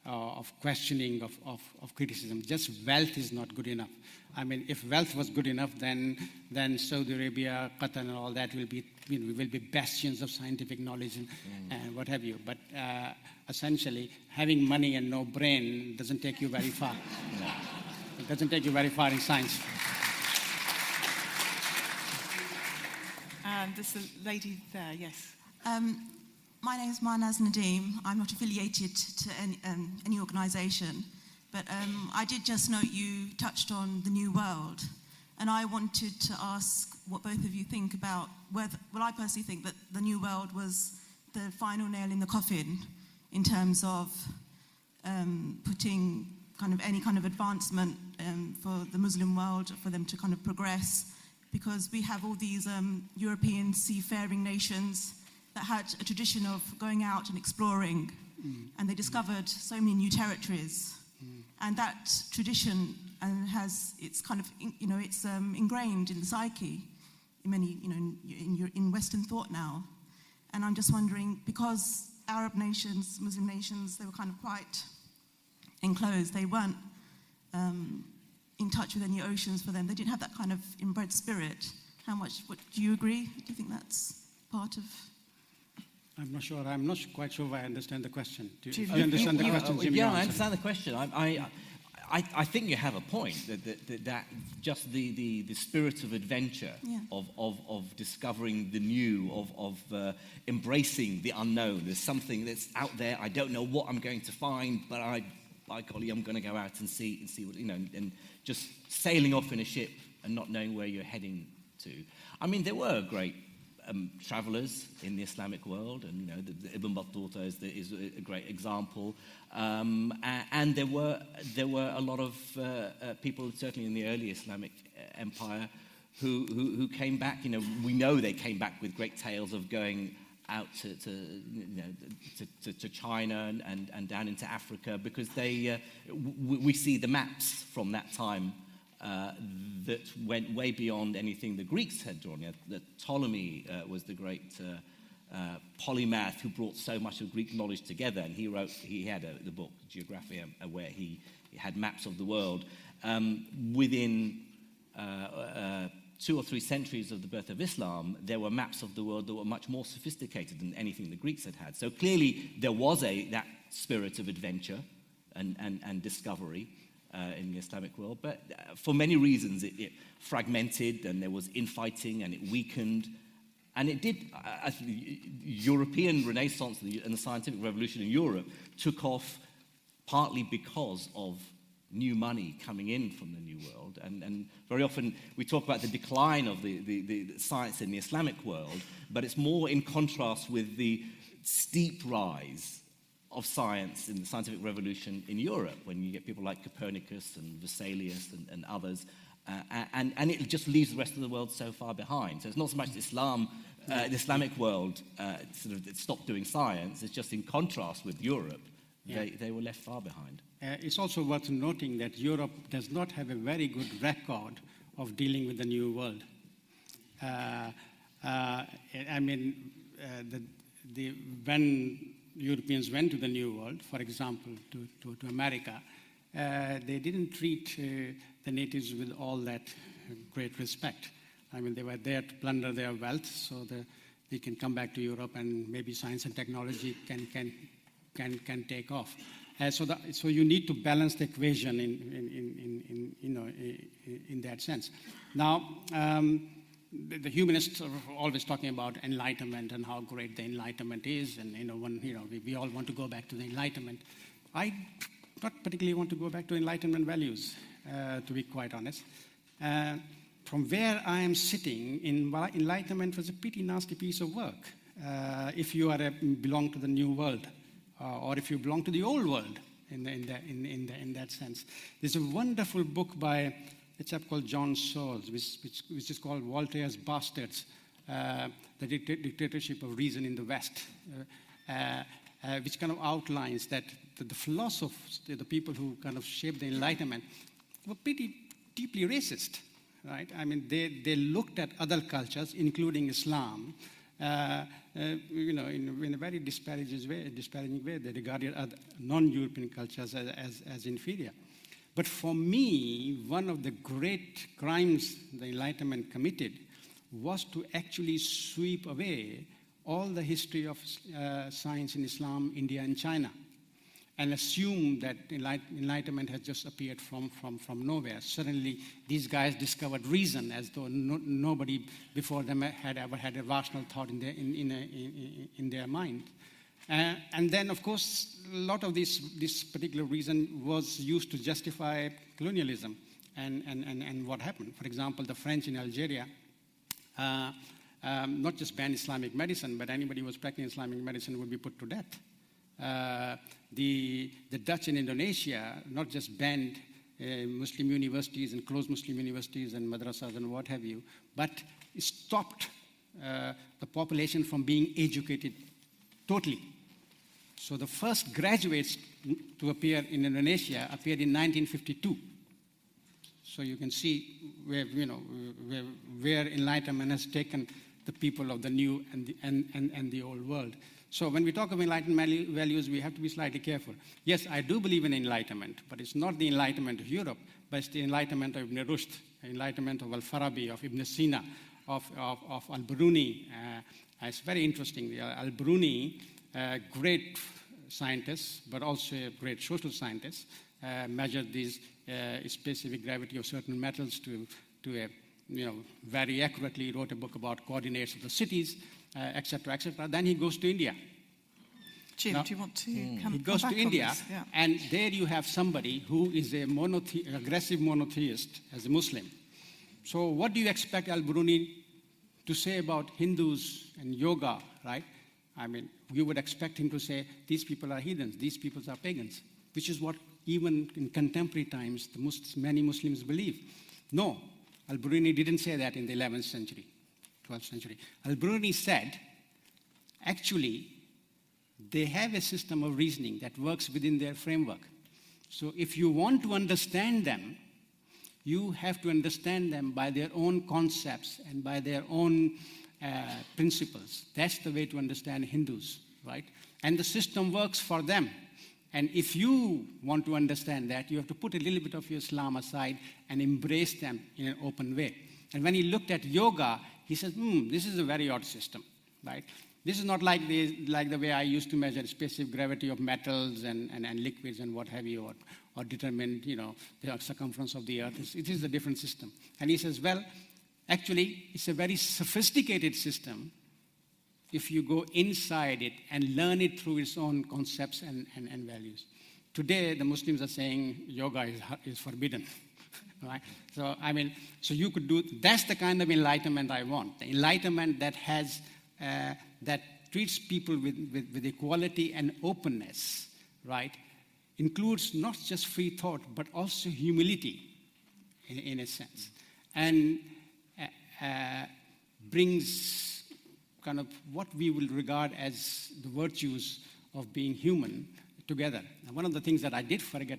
S3: of questioning, of criticism. Just wealth is not good enough. I mean, if wealth was good enough, then Saudi Arabia, Qatar, and all that will be bastions of scientific knowledge and what have you. But essentially, having money and no brain doesn't take you very far. It doesn't take you very far in science.
S4: And there's a lady there, yes.
S7: My name is Marnaz Nadeem. I'm not affiliated to any organisation. but I did just note you touched on the New World, and I wanted to ask what both of you think about whether, well, I personally think that the New World was the final nail in the coffin in terms of putting kind of any kind of advancement for the Muslim world, for them to kind of progress, because we have all these European seafaring nations that had a tradition of going out and exploring, and they discovered so many new territories. And that tradition has, it's kind of, it's ingrained in the psyche in many, in Western thought now. And I'm just wondering, because Arab nations, Muslim nations, they were kind of quite enclosed. They weren't in touch with any oceans for them. They didn't have that kind of inbred spirit. Do you agree? Do you think that's part of...
S3: I'm not sure. I'm not quite sure if I understand the question. Do you understand the question, Jimmy?
S5: Yeah, I understand the question. I think you have a point that just the spirit of adventure, of discovering the new, of embracing the unknown. There's something that's out there. I don't know what I'm going to find, but by golly, I'm going to go out and see what, and just sailing off in a ship and not knowing where you're heading to. I mean, there were great travelers in the Islamic world, and Ibn Battuta is a great example. And there were a lot of people, certainly in the early Islamic empire, who came back. We know they came back with great tales of going out to China and down into Africa, because we see the maps from that time that went way beyond anything the Greeks had drawn. That Ptolemy was the great polymath who brought so much of Greek knowledge together, and he had the book Geographia, where he had maps of the world. Within 2 or 3 centuries of the birth of Islam, there were maps of the world that were much more sophisticated than anything the Greeks had. So clearly there was that spirit of adventure and discovery in the Islamic world, but for many reasons it fragmented, and there was infighting, and it weakened, and it did. European Renaissance and the scientific revolution in Europe took off partly because of new money coming in from the New World, and very often we talk about the decline of the science in the Islamic world, but it's more in contrast with the steep rise of science in the scientific revolution in Europe, when you get people like Copernicus and Vesalius and others, and it just leaves the rest of the world so far behind. So it's not so much the Islamic world it stopped doing science, it's just in contrast with Europe, they were left far behind.
S3: It's also worth noting that Europe does not have a very good record of dealing with the New World. When Europeans went to the New World, for example, to America, they didn't treat the natives with all that great respect. I mean, they were there to plunder their wealth, so they can come back to Europe, and maybe science and technology can take off. So you need to balance the equation in that sense. Now, the humanists are always talking about Enlightenment and how great the Enlightenment is, and we all want to go back to the Enlightenment. I not particularly want to go back to Enlightenment values, to be quite honest. From where I am sitting, Enlightenment was a pretty nasty piece of work. If you belong to the New World, or if you belong to the Old World, in that sense, there's a wonderful book by a chap called John Rawls, which is called Voltaire's Bastards, the Dictatorship of Reason in the West, which kind of outlines that the philosophers, the people who kind of shaped the Enlightenment, were pretty deeply racist, right? I mean, they looked at other cultures, including Islam, in a very disparaging way. They regarded other non-European cultures as inferior. But for me, one of the great crimes the Enlightenment committed was to actually sweep away all the history of science in Islam, India, and China, and assume that Enlightenment has just appeared from nowhere. Suddenly, these guys discovered reason, as though nobody before them had ever had a rational thought in their mind. And then, of course, a lot of this particular reason was used to justify colonialism and what happened. For example, the French in Algeria not just banned Islamic medicine, but anybody who was practicing Islamic medicine would be put to death. The Dutch in Indonesia not just banned Muslim universities and closed Muslim universities and madrasas and what have you, but stopped the population from being educated totally. So the first graduates to appear in Indonesia appeared in 1952. So you can see where Enlightenment has taken the people of the new and the old world. So when we talk of Enlightenment values, we have to be slightly careful. Yes, I do believe in Enlightenment, but it's not the Enlightenment of Europe, but it's the Enlightenment of Ibn Rushd, Enlightenment of Al-Farabi, of Ibn Sina, of Al-Biruni. It's very interesting. Al-Biruni, great scientist, but also a great social scientist, measured these specific gravity of certain metals to very accurately, wrote a book about coordinates of the cities, etc., etc. Then he goes to India.
S4: Jim,
S3: now,
S4: do you want to come
S3: He goes
S4: back
S3: to
S4: on
S3: India,
S4: this? Yeah.
S3: and there you have somebody who is a aggressive monotheist as a Muslim. So what do you expect Al-Biruni to say about Hindus and yoga, right? I mean, you would expect him to say, these people are heathens, these people are pagans, which is what even in contemporary times many Muslims believe. No, Al-Biruni didn't say that in the 11th century, 12th century. Al-Biruni said, actually, they have a system of reasoning that works within their framework. So if you want to understand them, you have to understand them by their own concepts and by their own principles. That's the way to understand Hindus, right? And the system works for them. And if you want to understand that, you have to put a little bit of your Islam aside and embrace them in an open way. And when he looked at yoga, he said, this is a very odd system, right? This is not like the way I used to measure specific gravity of metals and liquids and what have you, or determine the circumference of the earth. It is a different system. And he says, well, actually, it's a very sophisticated system if you go inside it and learn it through its own concepts and values. Today, the Muslims are saying yoga is forbidden, right? So, I mean, so you could do, that's the kind of enlightenment I want. The enlightenment that has, that treats people with equality and openness, right? Includes not just free thought, but also humility, in a sense. And brings kind of what we will regard as the virtues of being human together. And one of the things that I did forgot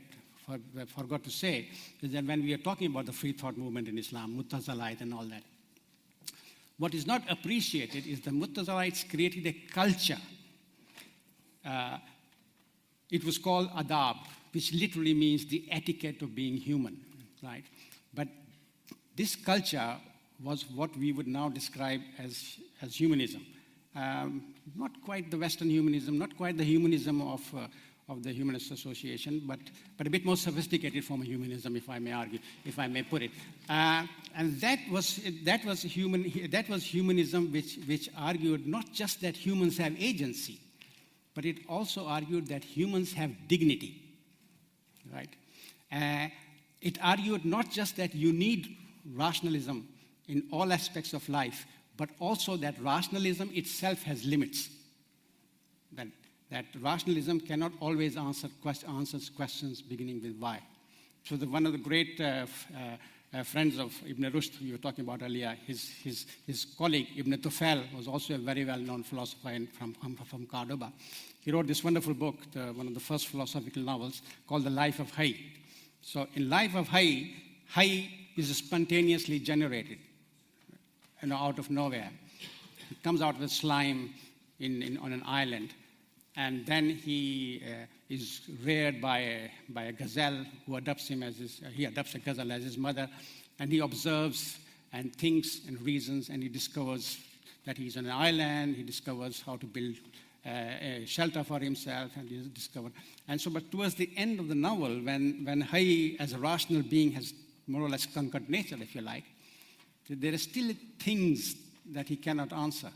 S3: to say is that when we are talking about the free thought movement in Islam, Mu'tazilite and all that, what is not appreciated is the Mu'tazilites created a culture. It was called adab, which literally means the etiquette of being human, right? But this culture was what we would now describe as humanism. Not quite the Western humanism, not quite the humanism of the Humanist Association, but a bit more sophisticated form of humanism, if I may argue, if I may put it. And that was humanism which argued not just that humans have agency, but it also argued that humans have dignity, right? It argued not just that you need rationalism in all aspects of life, but also that rationalism itself has limits. That rationalism cannot always answer questions beginning with why. So one of the great friends of Ibn Rushd, we were talking about earlier, his colleague Ibn Tufayl was also a very well-known philosopher from Cordoba. He wrote this wonderful book, one of the first philosophical novels, called The Life of Hay. So in Life of Hay, hay is spontaneously generated, out of nowhere. It comes out with slime on an island. And then he is reared by a gazelle who adopts him he adopts a gazelle as his mother, and he observes and thinks and reasons, and he discovers that he's on an island. He discovers how to build a shelter for himself, and he discovers. And so, but towards the end of the novel, when Hay, as a rational being, has more or less conquered nature, if you like, there are still things that he cannot answer.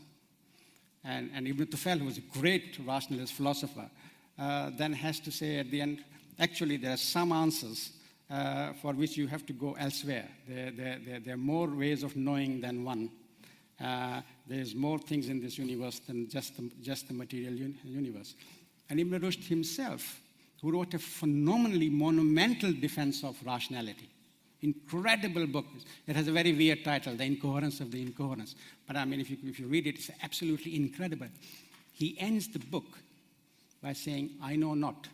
S3: and Ibn Tufayl, who was a great rationalist philosopher, then has to say at the end, actually there are some answers for which you have to go elsewhere. There are more ways of knowing than one. There's more things in this universe than just the material universe. And Ibn Rushd himself, who wrote a phenomenally monumental defense of rationality, incredible book. It has a very weird title, The Incoherence of the Incoherence. But I mean, if you read it, it's absolutely incredible. He ends the book by saying, I know not,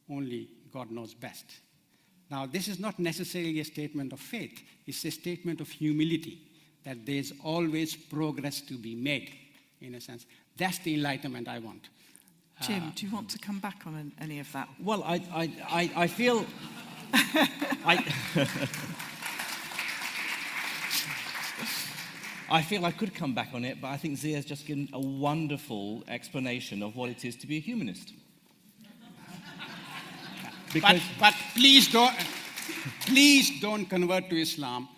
S3: only God knows best. Now, this is not necessarily a statement of faith. It's a statement of humility, that there's always progress to be made, in a sense. That's the enlightenment I want.
S4: Jim, do you want to come back on any of that?
S5: Well, I feel... I feel I could come back on it, but I think Zia's just given a wonderful explanation of what it is to be a humanist.
S3: But please don't convert to Islam.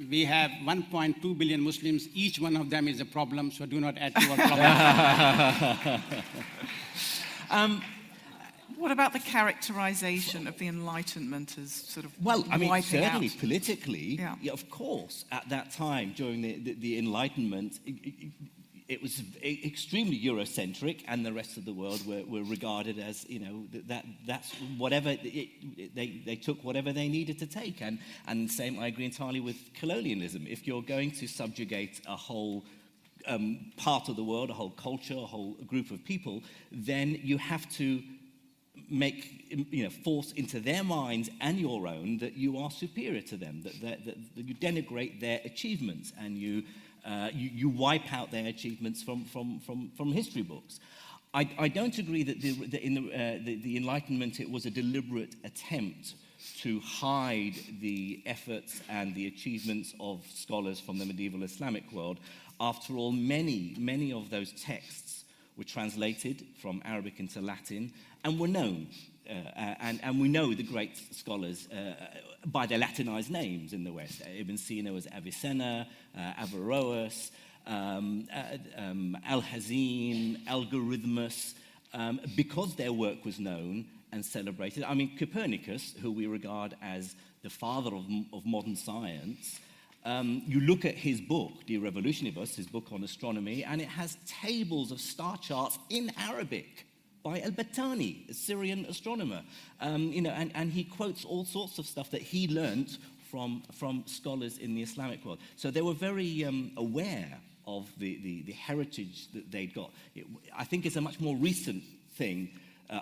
S3: We have 1.2 billion Muslims. Each one of them is a problem, so do not add to our problem.
S4: What about the characterization of the Enlightenment as sort of wiping
S5: certainly
S4: out?
S5: politically, yeah, of course, at that time during the Enlightenment, it was extremely Eurocentric, and the rest of the world were regarded as, that's whatever they took whatever they needed to take, and same, I agree entirely with colonialism. If you're going to subjugate a whole part of the world, a whole culture, a whole group of people, then you have to force into their minds and your own that you are superior to them, that you denigrate their achievements, and you wipe out their achievements from history books. I don't agree that the Enlightenment, it was a deliberate attempt to hide the efforts and the achievements of scholars from the medieval Islamic world. After all, many of those texts were translated from Arabic into Latin and were known. And we know the great scholars by their Latinized names in the West. Ibn Sina was Avicenna, Averroes, Al-Hazin, Algorithmus, because their work was known and celebrated. I mean, Copernicus, who we regard as the father of modern science, you look at his book, De Revolutionibus, his book on astronomy, and it has tables of star charts in Arabic by al-Battani, a Syrian astronomer. And he quotes all sorts of stuff that he learnt from scholars in the Islamic world. So they were very aware of the heritage that they'd got. I think it's a much more recent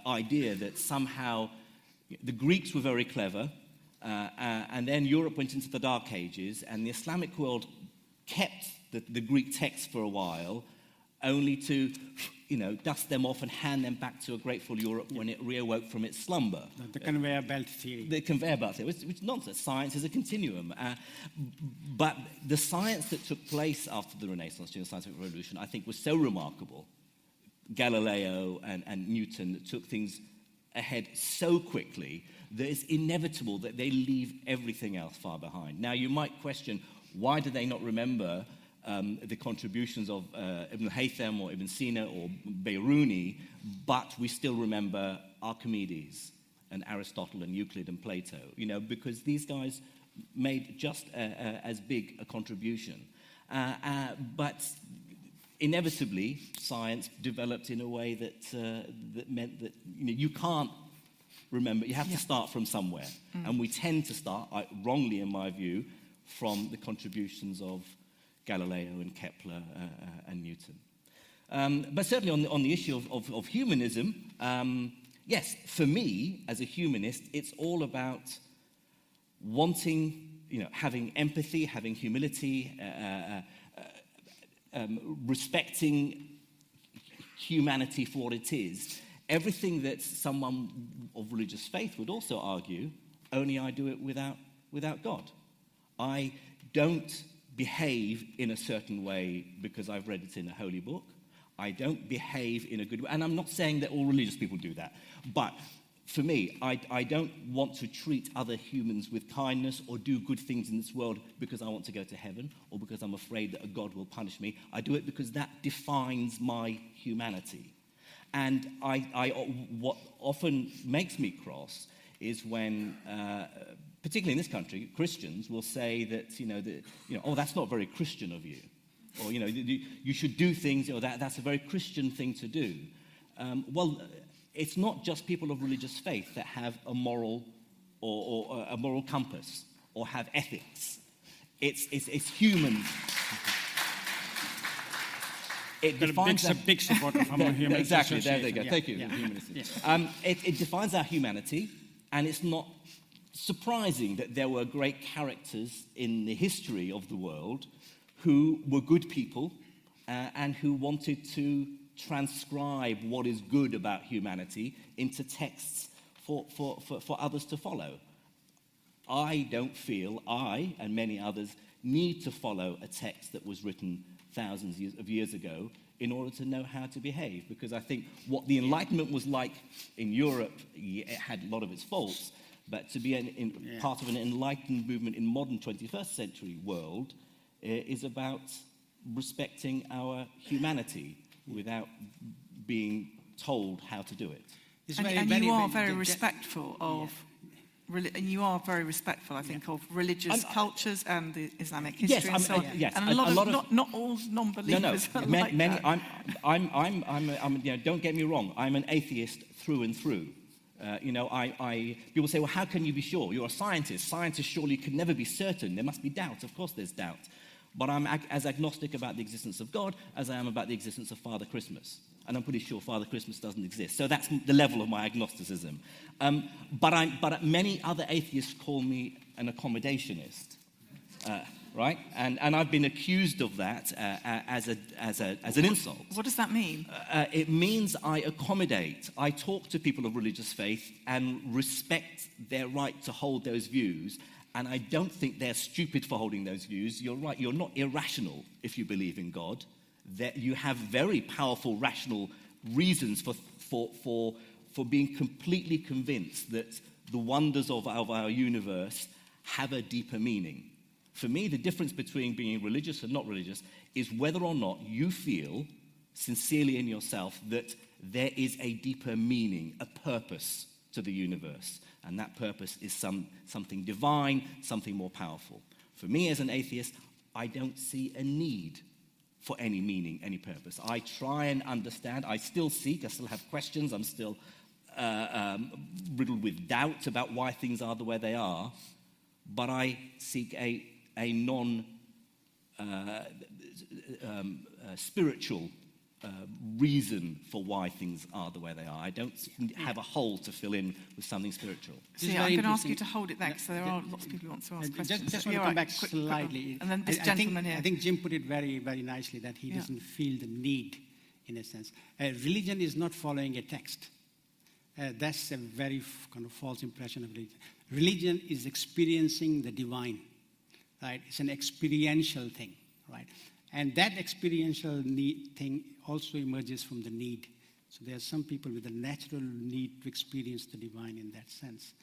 S5: idea that somehow the Greeks were very clever, and then Europe went into the Dark Ages, and the Islamic world kept the Greek texts for a while, only to dust them off and hand them back to a grateful Europe when it reawoke from its slumber.
S3: The conveyor belt theory.
S5: The conveyor belt theory, which is nonsense. Science is a continuum. But the science that took place after the Renaissance, during the scientific revolution, I think was so remarkable. Galileo and Newton took things ahead so quickly that it's inevitable that they leave everything else far behind. Now, you might question, why do they not remember the contributions of Ibn Haytham or Ibn Sina or Biruni, but we still remember Archimedes and Aristotle and Euclid and Plato, because these guys made just as big a contribution. But inevitably, science developed in a way that meant that you can't remember, you have to start from somewhere. And we tend to start, wrongly in my view, from the contributions of Galileo and Kepler and Newton. But certainly on the issue of humanism, yes, for me, as a humanist, it's all about wanting, having empathy, having humility, respecting humanity for what it is. Everything that someone of religious faith would also argue, only I do it without God. I don't behave in a certain way because I've read it in a holy book. I don't behave in a good way. And I'm not saying that all religious people do that. But for me, I don't want to treat other humans with kindness or do good things in this world because I want to go to heaven or because I'm afraid that a God will punish me. I do it because that defines my humanity. And what often makes me cross is when, particularly in this country, Christians will say that, oh, that's not very Christian of you. Or, you should do things, that's a very Christian thing to do. Well, it's not just people of religious faith that have a moral or a moral compass or have ethics. It's humans. It defines
S3: a big supporter from the Humanist
S5: Exactly, there
S3: Association.
S5: they go.
S3: Yeah.
S5: Thank you.
S3: Yeah.
S5: Humanist.
S3: Yeah.
S5: It defines our humanity, and it's not surprising that there were great characters in the history of the world who were good people and who wanted to transcribe what is good about humanity into texts for others to follow. I don't feel I and many others need to follow a text that was written thousands of years ago in order to know how to behave, because I think what the Enlightenment was like in Europe, it had a lot of its faults, but to be part of an enlightened movement in modern 21st century world is about respecting our humanity without being told how to do it.
S4: And you are very respectful of, and you are very respectful, I think, of religious cultures and the Islamic history and so on.
S5: Yes,
S4: and a lot of not all non-believers are like
S5: many.
S4: that.
S5: Don't get me wrong. I'm an atheist through and through. People say, well, how can you be sure? You're a scientist. Scientists surely can never be certain. There must be doubt. Of course there's doubt. But I'm as agnostic about the existence of God as I am about the existence of Father Christmas. And I'm pretty sure Father Christmas doesn't exist. So that's the level of my agnosticism. But many other atheists call me an accommodationist, right? And I've been accused of that as an insult.
S4: What does that mean?
S5: It means I accommodate. I talk to people of religious faith and respect their right to hold those views. And I don't think they're stupid for holding those views. You're right, you're not irrational if you believe in God. That you have very powerful, rational reasons for being completely convinced that the wonders of our universe have a deeper meaning. For me, the difference between being religious and not religious is whether or not you feel sincerely in yourself that there is a deeper meaning, a purpose to the universe. And that purpose is something divine, something more powerful. For me as an atheist, I don't see a need for any meaning, any purpose. I try and understand. I still seek. I still have questions. I'm still riddled with doubt about why things are the way they are. But I seek a non-spiritual reason for why things are the way they are. I don't have a hole to fill in with something spiritual.
S4: See, I'm going to ask you to hold it there because there are lots of people who want to ask questions.
S3: Just want to come back slightly.
S4: And then this gentleman here.
S3: I think Jim put it very, very nicely that he doesn't feel the need, in a sense. Religion is not following a text. That's a very kind of false impression of religion. Religion is experiencing the divine, right? It's an experiential thing, right? And that experiential thing also emerges from the need. So there are some people with a natural need to experience the divine in that sense.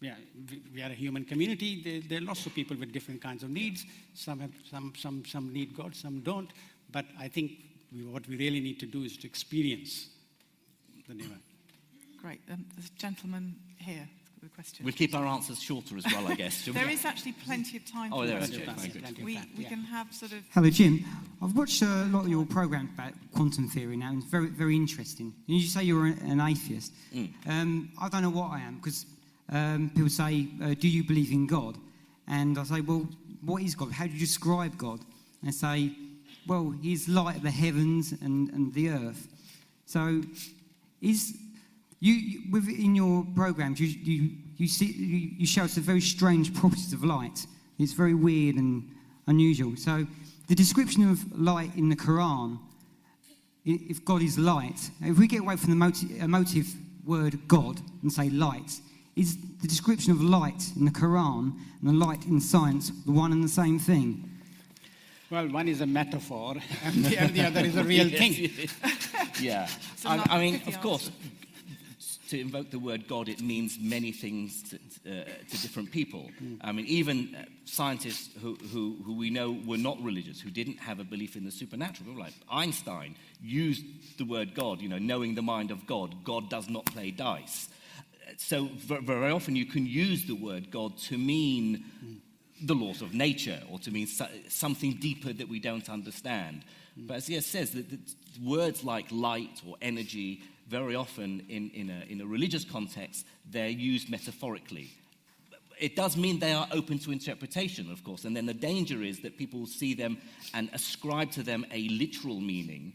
S3: We are a human community. There are lots of people with different kinds of needs. Some need God, some don't. But I think what we really need to do is to experience the divine.
S4: Great. There's a gentleman here with a question.
S5: We'll keep our answers shorter as well, I guess.
S4: There is actually plenty of time for questions. We can have sort of...
S8: Hello, Jim. I've watched a lot of your programs about quantum theory now, and it's very, very interesting. And you say you're an atheist. I don't know what I am, because people say, do you believe in God? And I say, well, what is God? How do you describe God? And I say, well, he's light of the heavens and the earth. So within your programs, you show us the very strange properties of light. It's very weird and unusual. So the description of light in the Quran, if God is light, if we get away from the emotive word God and say light, is the description of light in the Quran and the light in science the one and the same thing?
S3: Well, one is a metaphor, and the other is a real thing.
S5: Yeah.
S4: So
S5: I mean, of course, to invoke the word God, it means many things to different people. I mean, even scientists who we know were not religious, who didn't have a belief in the supernatural, people like Einstein, used the word God, knowing the mind of God. God does not play dice. So very often you can use the word God to mean the laws of nature, or to mean something deeper that we don't understand. But as Ziauddin says, that words like light or energy, very often in a religious context, they're used metaphorically. It does mean they are open to interpretation, of course, and then the danger is that people see them and ascribe to them a literal meaning,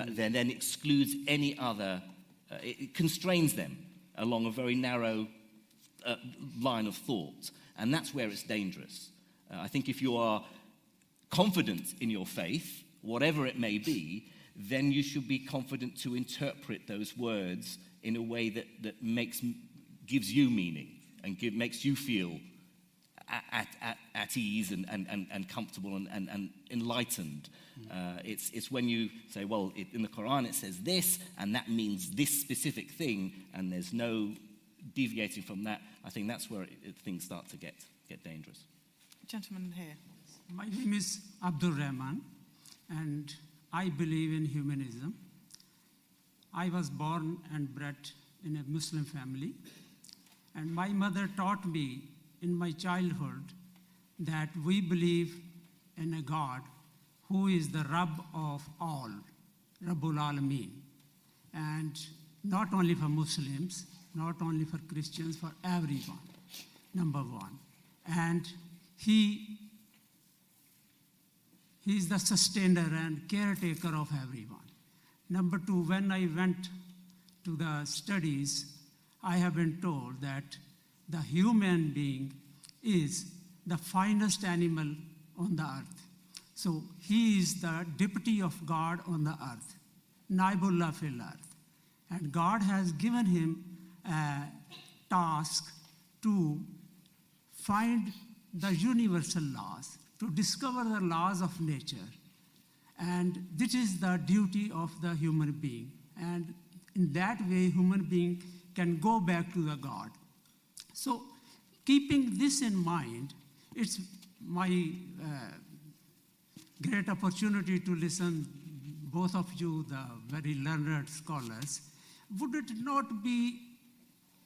S5: then excludes any other, it constrains them along a very narrow line of thought, and that's where it's dangerous. I think if you are confident in your faith, whatever it may be, then you should be confident to interpret those words in a way that gives you meaning and makes you feel at ease and comfortable and enlightened. It's when you say, well, in the Quran it says this, and that means this specific thing, and there's no deviating from that. I think that's where things start to get dangerous.
S4: Gentleman here.
S9: My name is Abdul Rahman, and I believe in humanism. I was born and bred in a Muslim family, and my mother taught me in my childhood that we believe in a God who is the Rabb of all, Rabbul Alameen. And not only for Muslims, not only for Christians, for everyone, number one. And He's the sustainer and caretaker of everyone. Number two, when I went to the studies, I have been told that the human being is the finest animal on the earth. So he is the deputy of God on the earth, Naibullah fil earth. And God has given him a task to find the universal laws, to discover the laws of nature. And this is the duty of the human being. And in that way, human being can go back to the God. So keeping this in mind, it's my great opportunity to listen, both of you, the very learned scholars. Would it not be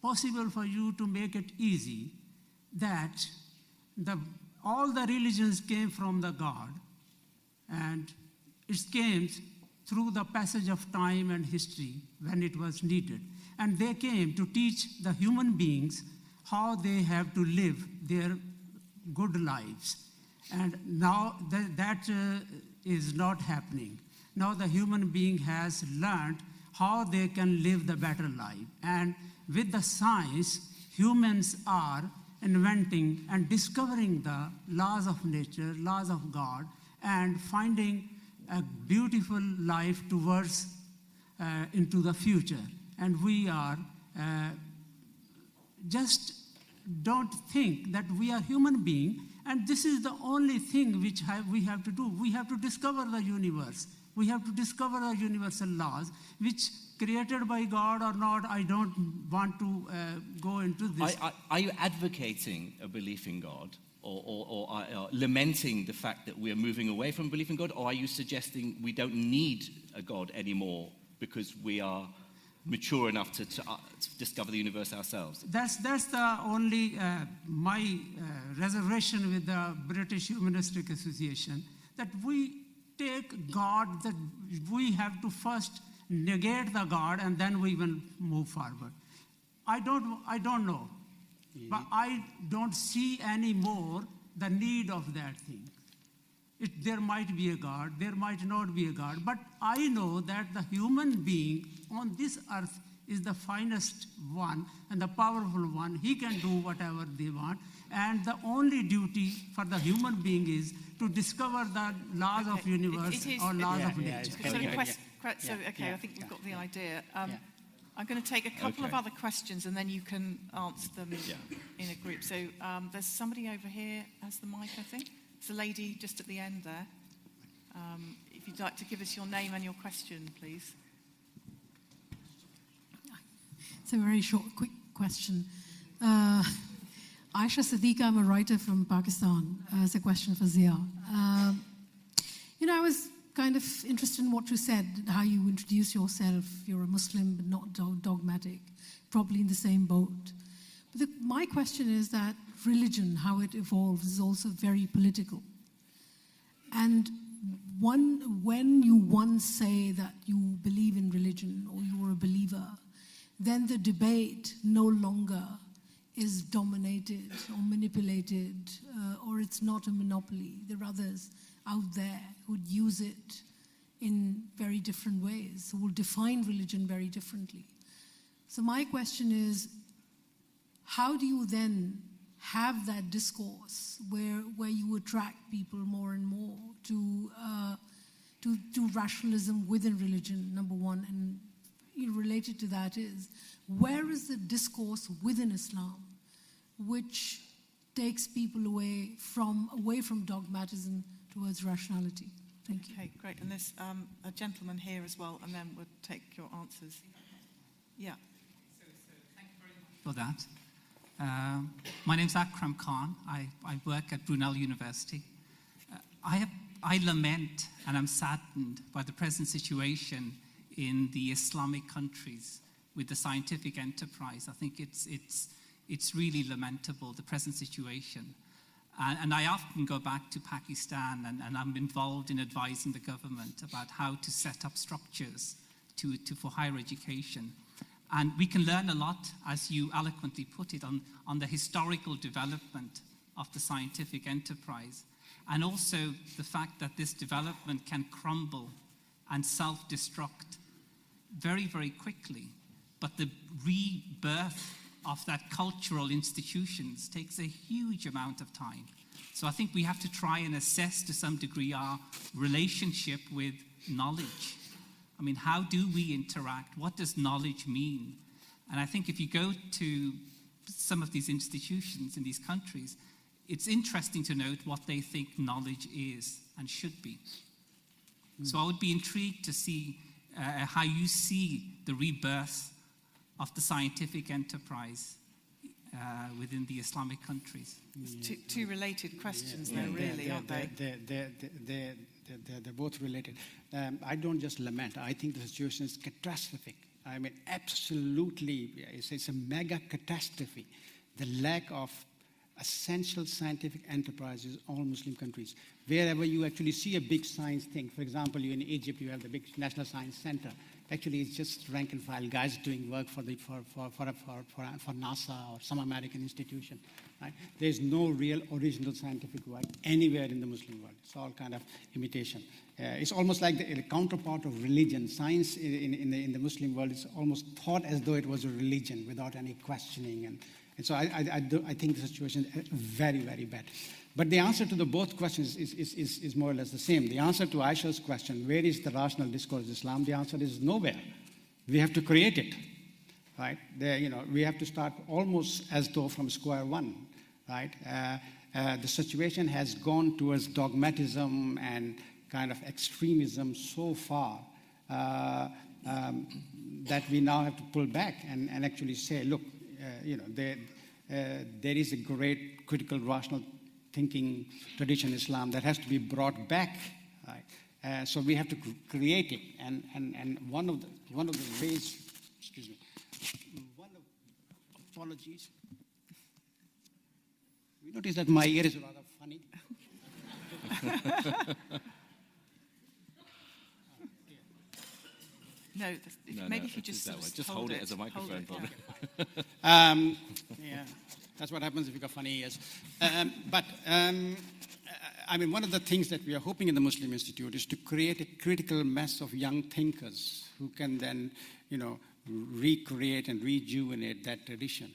S9: possible for you to make it easy that all the religions came from the God, and it came through the passage of time and history when it was needed. And they came to teach the human beings how they have to live their good lives. And now that is not happening. Now the human being has learned how they can live the better life. And with the science, humans are inventing and discovering the laws of nature, laws of God, and finding a beautiful life towards into the future. And we are just don't think that we are human beings, and this is the only thing which we have to do. We have to discover the universe. We have to discover the universal laws, which created by God or not, I don't want to go into this.
S5: Are you advocating a belief in God, or lamenting the fact that we are moving away from belief in God, or are you suggesting we don't need a God anymore because we are mature enough to discover the universe ourselves?
S9: That's the only my reservation with the British Humanistic Association, that we take God, that we have to first negate the God and then we will move forward. I don't know, but I don't see anymore the need of that thing. There might be a God, there might not be a God, but I know that the human being on this earth is the finest one and the powerful one. He can do whatever they want, and the only duty for the human being is to discover the laws of universe or laws of nature.
S4: I think we've got the idea. I'm going to take a couple of other questions and then you can answer them in a group. So there's somebody over here has the mic, I think. It's a lady just at the end there. If you'd like to give us your name and your question, please.
S10: It's a very short, quick question. Aisha Siddiqa, I'm a writer from Pakistan. It's a question for Zia. I was kind of interested in what you said, how you introduce yourself. You're a Muslim, but not dogmatic, probably in the same boat. But my question is that religion, how it evolves, is also very political. And when you once say that you believe in religion or you're a believer, then the debate no longer is dominated or manipulated, or it's not a monopoly. There are others out there who would use it in very different ways, who will define religion very differently. So my question is, how do you then have that discourse where you attract people more and more to rationalism within religion, number one, and related to that is, where is the discourse within Islam which takes people away from dogmatism towards rationality? Thank you.
S4: Okay, great. And there's a gentleman here as well, and then we'll take your answers. Yeah.
S9: So thank you very much for that. My name's Akram Khan. I work at Brunel University. I lament and I'm saddened by the present situation in the Islamic countries with the scientific enterprise. I think it's really lamentable, the present situation. And I often go back to Pakistan, and I'm involved in advising the government about how to set up structures for higher education. And we can learn a lot, as you eloquently put it, on the historical development of the scientific enterprise, and also the fact that this development can crumble and self-destruct very, very quickly. But the rebirth of that cultural institutions takes a huge amount of time. So I think we have to try and assess to some degree our relationship with knowledge. I mean, how do we interact? What does knowledge mean? And I think if you go to some of these institutions in these countries, it's interesting to note what they think knowledge is and should be. So I would be intrigued to see how you see the rebirth of the scientific enterprise within the Islamic countries.
S4: Two related questions there, really, aren't they?
S3: They're both related. I don't just lament. I think the situation is catastrophic. I mean, absolutely, it's a mega catastrophe. The lack of essential scientific enterprises in all Muslim countries. Wherever you actually see a big science thing, for example, in Egypt, you have the big National Science Center. Actually, it's just rank and file guys doing work for NASA or some American institution. Right? There's no real original scientific work anywhere in the Muslim world. It's all kind of imitation. It's almost like the counterpart of religion. Science in the Muslim world is almost thought as though it was a religion without any questioning. And so I think the situation is very, very bad. But the answer to the both questions is more or less the same. The answer to Aisha's question, where is the rational discourse of Islam? The answer is nowhere. We have to create it, right? We have to start almost as though from square one, right? The situation has gone towards dogmatism and kind of extremism so far that we now have to pull back and actually say, look, there is a great critical rational thinking tradition in Islam that has to be brought back, right? So we have to create it, and one of the ways, apologies. You notice that my ear is rather funny.
S4: Maybe if you just
S5: hold it as a microphone.
S3: Yeah, that's what happens if you got funny ears. I mean, one of the things that we are hoping in the Muslim Institute is to create a critical mass of young thinkers who can then, recreate and rejuvenate that tradition.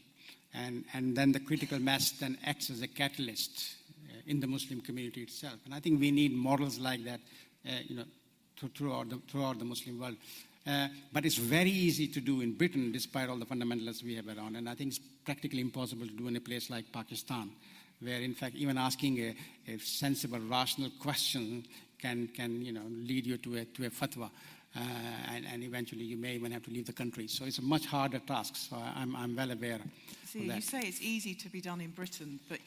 S3: And then the critical mass then acts as a catalyst in the Muslim community itself. And I think we need models like that, throughout the Muslim world. But it's very easy to do in Britain, despite all the fundamentalists we have around. And I think it's practically impossible to do in a place like Pakistan, where, in fact, even asking a sensible, rational question can lead you to a fatwa. and eventually you may even have to leave the country. So it's a much harder task. So I'm well aware
S4: See,
S3: of that.
S4: you say it's easy to be done in Britain, but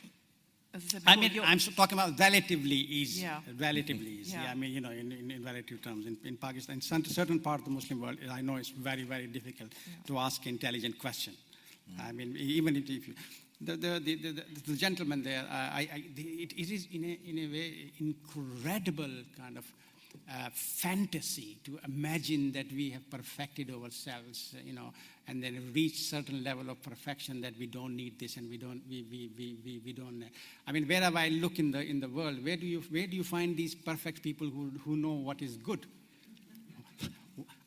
S4: as I said
S3: I
S4: before,
S3: mean, I'm talking about relatively easy.
S4: Yeah.
S3: Relatively easy.
S4: Yeah.
S3: I mean, in relative terms. In Pakistan, in certain part of the Muslim world, I know it's very, very difficult to ask intelligent question. I mean, even if you, the gentleman there, it is in a way incredible kind of fantasy to imagine that we have perfected ourselves, and then reach certain level of perfection that we don't need this and we don't. I mean, wherever I look in the world, where do you find these perfect people who know what is good?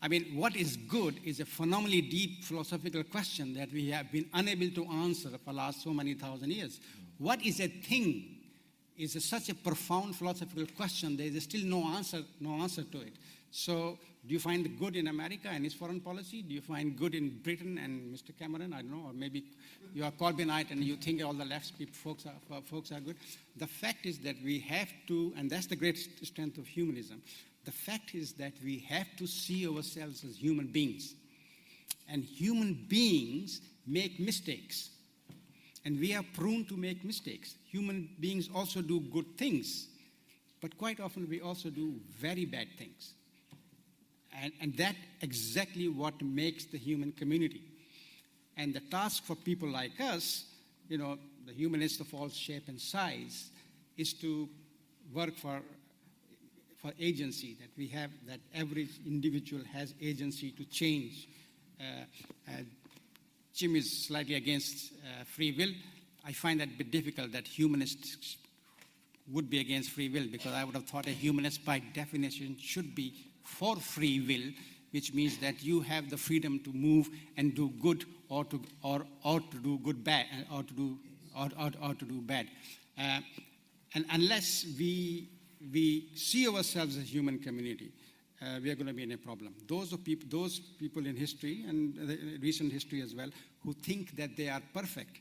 S3: I mean, what is good is a phenomenally deep philosophical question that we have been unable to answer for the last so many thousand years. What is a thing? Is such a profound philosophical question. There is still no answer to it. So, do you find the good in America and its foreign policy? Do you find good in Britain and Mr. Cameron? I don't know. Or maybe you are Corbynite and you think all the left folks are good. The fact is that we have to, and that's the great strength of humanism. The fact is that we have to see ourselves as human beings, and human beings make mistakes. And we are prone to make mistakes. Human beings also do good things, but quite often we also do very bad things. And that exactly what makes the human community. And the task for people like us, the humanists of all shape and size, is to work for agency, that we have, that every individual has agency to change. Jim is slightly against free will. I find that a bit difficult that humanists would be against free will, because I would have thought a humanist by definition should be for free will, which means that you have the freedom to move and do good or to do good bad or to do bad. And unless we see ourselves as human community, we are going to be in a problem. Those people in history, and recent history as well, who think that they are perfect,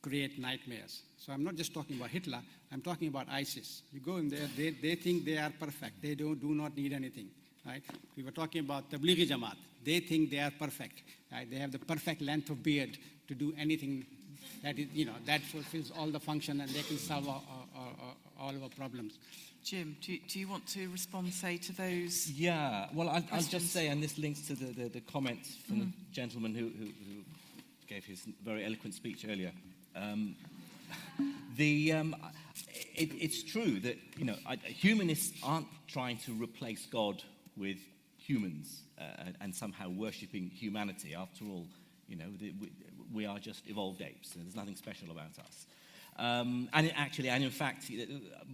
S3: create nightmares. So I'm not just talking about Hitler, I'm talking about ISIS. You go in there, they think they are perfect. They do not need anything. Right? We were talking about Tablighi Jamaat. They think they are perfect. Right? They have the perfect length of beard to do anything that is, that fulfills all the function, and they can solve all our problems.
S4: Jim, do you want to respond, say, to those?
S5: Yeah, well, I'll just say, and this links to the comments from the gentleman who gave his very eloquent speech earlier. It's true that humanists aren't trying to replace God with humans and somehow worshipping humanity. After all, we are just evolved apes, and there's nothing special about us. And in fact,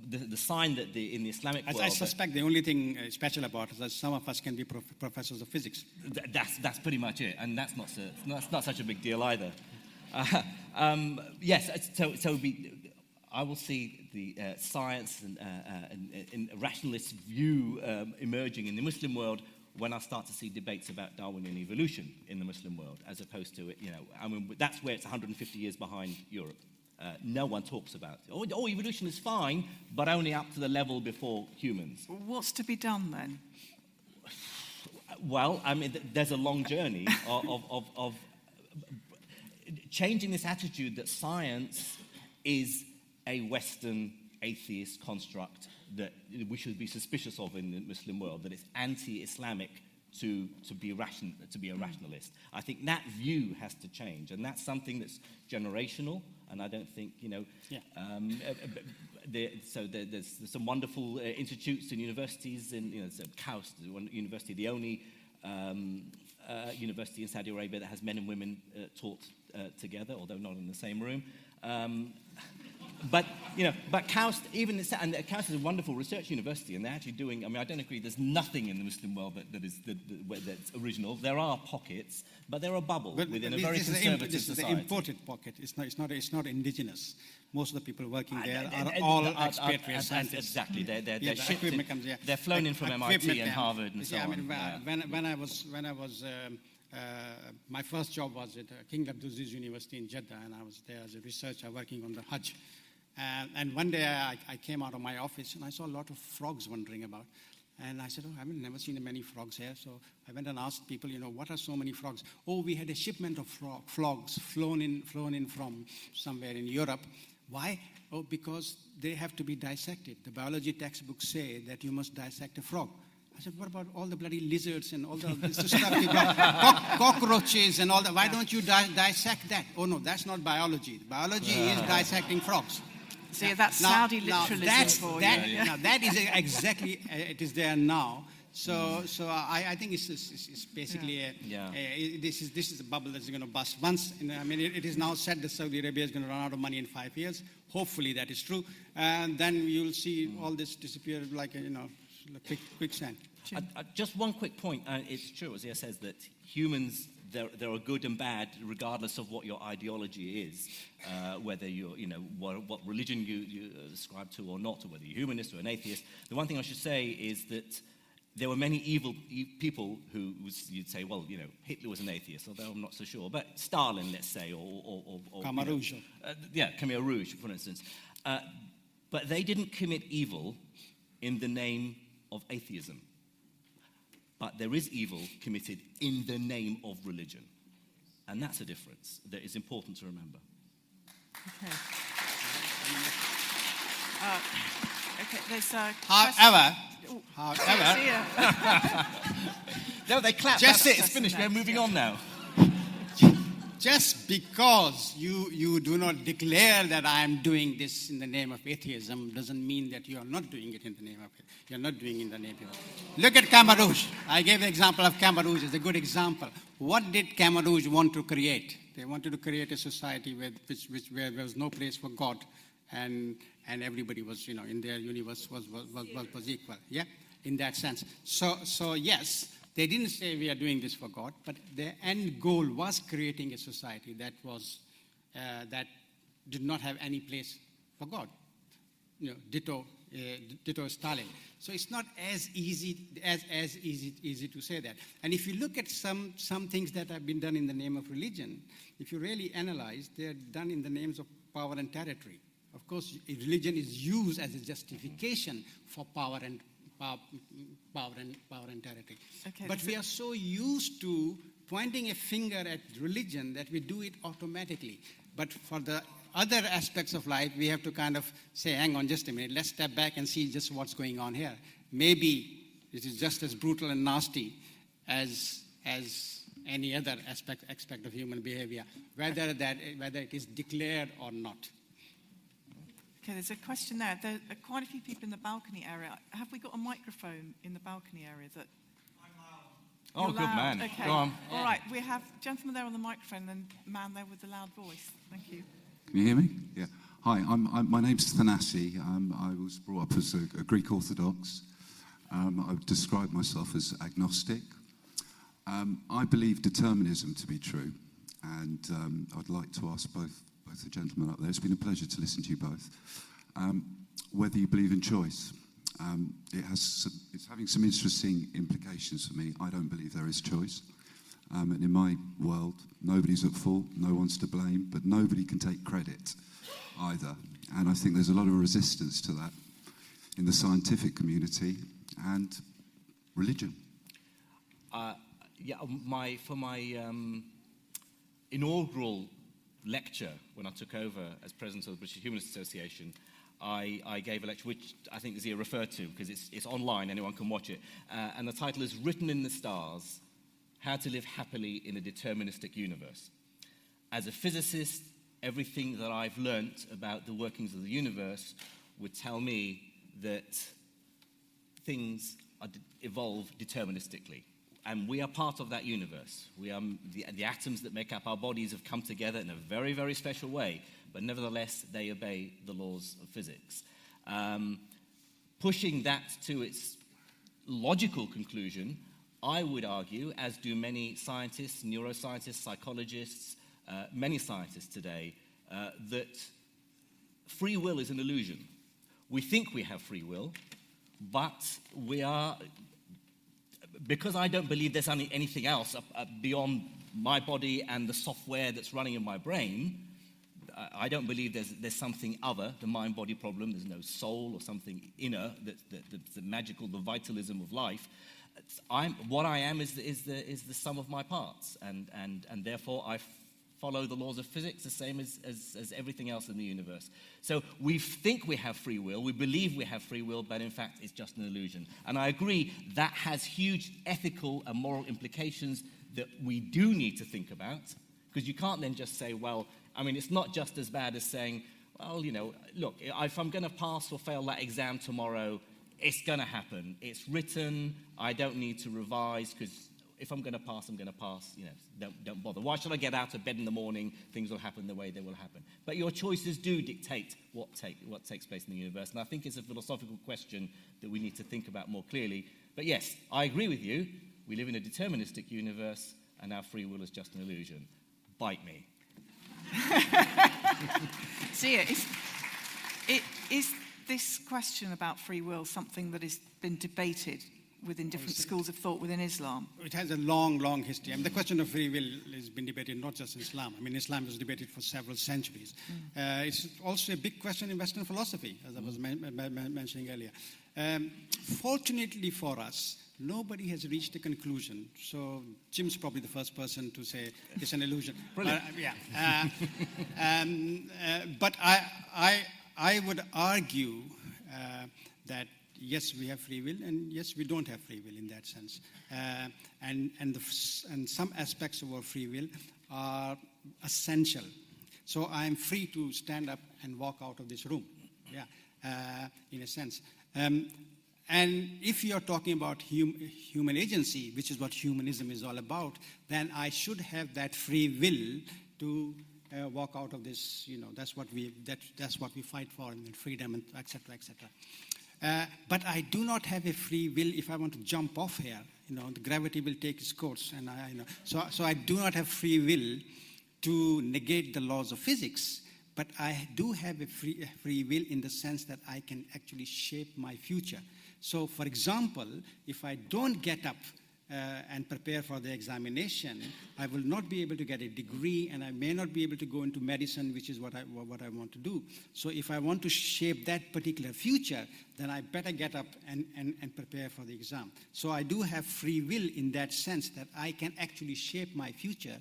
S5: the sign that in the Islamic world...
S3: I suspect the only thing special about us is that some of us can be professors of physics.
S5: That's pretty much it, and that's not such a big deal either. Yes, I will see the science and rationalist view emerging in the Muslim world when I start to see debates about Darwinian evolution in the Muslim world, as opposed to that's where it's 150 years behind Europe. No one talks about it. Evolution is fine, but only up to the level before humans.
S4: What's to be done then?
S5: Well, there's a long journey of changing this attitude that science is a Western atheist construct that we should be suspicious of in the Muslim world, that it's anti-Islamic to be a rationalist. I think that view has to change, and that's something that's generational. And I don't think, there's some wonderful institutes and universities in, KAUST, one university, the only university in Saudi Arabia that has men and women taught together, although not in the same room. But KAUST, KAUST is a wonderful research university, and they're actually doing, I don't agree, there's nothing in the Muslim world that's original. There are pockets, but there are bubbles within a very conservative society.
S3: This is the imported pocket. It's not indigenous. Most of the people working there are all expatriate scientists.
S5: Exactly. They're flown in from MIT and Harvard and so on.
S3: When I was my first job was at King Abdulaziz University in Jeddah, and I was there as a researcher working on the Hajj. And one day I came out of my office and I saw a lot of frogs wandering about. And I said, oh, I've never seen many frogs here. So I went and asked people, what are so many frogs? Oh, we had a shipment of frogs flown in from somewhere in Europe. Why? Oh, because they have to be dissected. The biology textbooks say that you must dissect a frog. I said, what about all the bloody lizards and all the stuff you got, cockroaches and all that? Why don't you dissect that? Oh, no, that's not biology. Biology is dissecting frogs.
S4: See, that's Saudi literalism for you.
S3: Now, that is exactly, it is there now. So I think it's basically this is a bubble that's going to bust once. It is now said that Saudi Arabia is going to run out of money in 5 years. Hopefully that is true, and then you'll see all this disappear like quicksand.
S5: Just one quick point. It's true, as Zia says, that humans, there are good and bad regardless of what your ideology is, whether you're, what religion you ascribe to or not, or whether you're humanist or an atheist. The one thing I should say is that there were many evil people who you'd say, well, Hitler was an atheist, although I'm not so sure. But Stalin, let's say, or
S3: Khmer Rouge.
S5: Khmer Rouge, for instance. But they didn't commit evil in the name of atheism. But there is evil committed in the name of religion. And that's a difference that is important to remember.
S4: Okay. Okay, there's
S3: However,
S5: no, they clapped. That's it. It's finished. We're moving on now.
S3: Just because you do not declare that I am doing this in the name of atheism doesn't mean that you are not doing it in the name of it. You are not doing it in the name of it. Look at Khmer Rouge. I gave the example of Khmer Rouge as a good example. What did Khmer Rouge want to create? They wanted to create a society where there was no place for God, and everybody was, in their universe was equal. Yeah, in that sense. So yes. They didn't say we are doing this for God, but their end goal was creating a society that that did not have any place for God. Ditto Stalin. So it's not as easy to say that. And if you look at some things that have been done in the name of religion, if you really analyze, they're done in the names of power and territory. Of course, religion is used as a justification for power and territory.
S4: Okay,
S3: but we are so used to pointing a finger at religion that we do it automatically. But for the other aspects of life, we have to kind of say, hang on just a minute, let's step back and see just what's going on here. Maybe it is just as brutal and nasty as any other aspect of human behavior, whether it is declared or not.
S4: Okay, there's a question there. There are quite a few people in the balcony area. Have we got a microphone in the balcony area that...
S5: Oh, good man.
S4: Okay.
S5: Go on.
S4: All right, we have gentleman there on the microphone and man there with the loud voice. Thank you.
S11: Can you hear me? Yeah. Hi, my name's Thanasi. I was brought up as a Greek Orthodox. I would describe myself as agnostic. I believe determinism to be true, and I'd like to ask both the gentlemen up there, it's been a pleasure to listen to you both, whether you believe in choice. It's having some interesting implications for me. I don't believe there is choice. And in my world, nobody's at fault, no one's to blame, but nobody can take credit either. And I think there's a lot of resistance to that in the scientific community and religion.
S5: For my inaugural lecture when I took over as president of the British Humanist Association, I gave a lecture which I think Zia referred to because it's online, anyone can watch it. And the title is Written in the Stars, How to Live Happily in a Deterministic Universe. As a physicist, everything that I've learnt about the workings of the universe would tell me that things evolve deterministically. And we are part of that universe. We are the atoms that make up our bodies have come together in a very, very special way, but nevertheless, they obey the laws of physics. Pushing that to its logical conclusion, I would argue, as do many scientists, neuroscientists, psychologists, many scientists today, that free will is an illusion. We think we have free will, but we are... Because I don't believe there's anything else beyond my body and the software that's running in my brain, I don't believe there's something other, the mind-body problem. There's no soul or something inner that's the magical, the vitalism of life. What I am is the sum of my parts, and therefore I follow the laws of physics the same as everything else in the universe. So we think we have free will, we believe we have free will, but in fact it's just an illusion. And I agree that has huge ethical and moral implications that we do need to think about, because you can't then just say, well, I mean, it's not just as bad as saying, well, you know, look, if I'm going to pass or fail that exam tomorrow, it's going to happen. It's written. I don't need to revise, because if I'm going to pass, I'm going to pass. You know, don't bother. Why should I get out of bed in the morning? Things will happen the way they will happen. But your choices do dictate what takes place in the universe. And I think it's a philosophical question that we need to think about more clearly. But yes, I agree with you. We live in a deterministic universe, and our free will is just an illusion. Bite me.
S4: See, is this question about free will something that has been debated within different schools of thought within Islam?
S3: It has a long, long history. I mean, the question of free will has been debated not just in Islam. I mean, Islam was debated for several centuries. It's also a big question in Western philosophy, as I was mentioning earlier. Fortunately for us, nobody has reached a conclusion. So Jim's probably the first person to say it's an illusion.
S5: Brilliant.
S3: But I would argue that yes, we have free will, and yes, we don't have free will in that sense. And some aspects of our free will are essential. So I'm free to stand up and walk out of this room, in a sense. And if you're talking about human agency, which is what humanism is all about, then I should have that free will to walk out of this. You know, that's what we fight for, and freedom, and etc., etc. But I do not have a free will if I want to jump off here. You know, the gravity will take its course, and so I do not have free will to negate the laws of physics. But I do have a free will in the sense that I can actually shape my future. So, for example, if I don't get up and prepare for the examination, I will not be able to get a degree, and I may not be able to go into medicine, which is what I want to do. So if I want to shape that particular future, then I better get up and prepare for the exam. So I do have free will in that sense, that I can actually shape my future,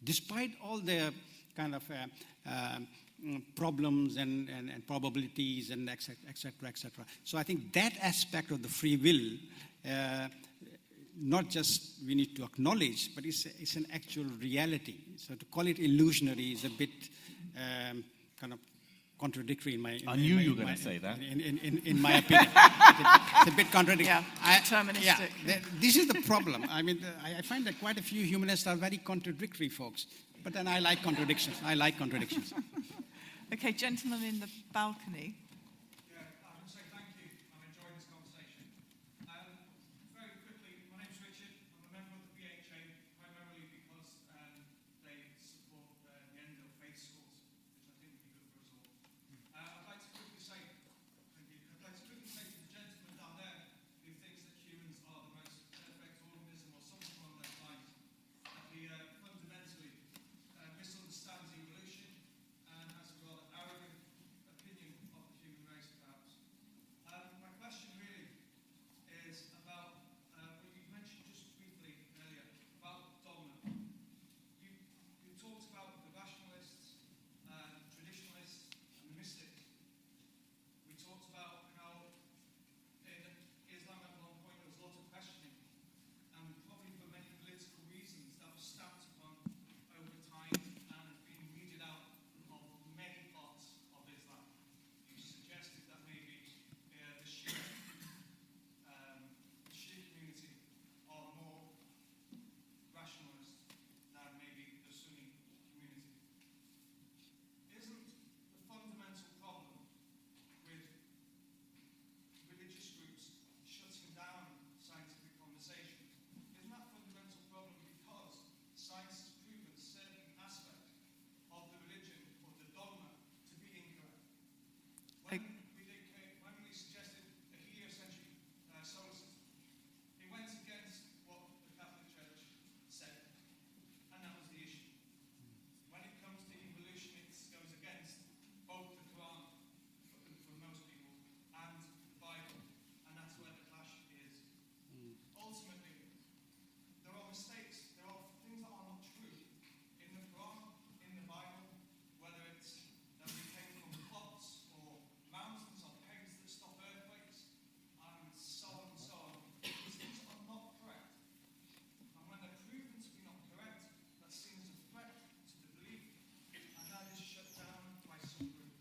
S3: despite all the kind of problems and probabilities and et cetera, et cetera. So I think that aspect of the free will, not just we need to acknowledge, but it's an actual reality. So to call it illusionary is a bit kind of contradictory in my.
S5: I knew you were going to say that.
S3: In my opinion, it's a bit contradictory.
S4: Yeah, deterministic.
S3: This is the problem. I mean, I find that quite a few humanists are very contradictory folks. But then I like contradictions.
S4: Okay, gentleman in the balcony.
S12: Yeah, I want to say thank you. I'm enjoying this conversation. Very quickly, my name's Richard. I'm a member of the BHA, primarily because they support the end of faith schools, which I think would be good for us all. I'd like to quickly say, thank you. I'd like to quickly say to the gentleman down there who thinks that humans are the most perfect organism or something along those lines, that he fundamentally misunderstands evolution and has a rather arrogant opinion of the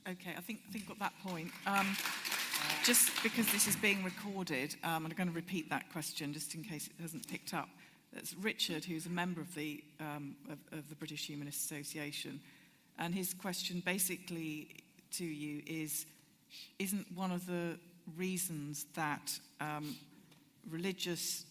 S4: Okay, I think at that point, just because this is being recorded, I'm going to repeat that question just in case it hasn't picked up. That's Richard, who's a member of the British Humanist Association, and his question basically to you is, isn't one of the reasons that religious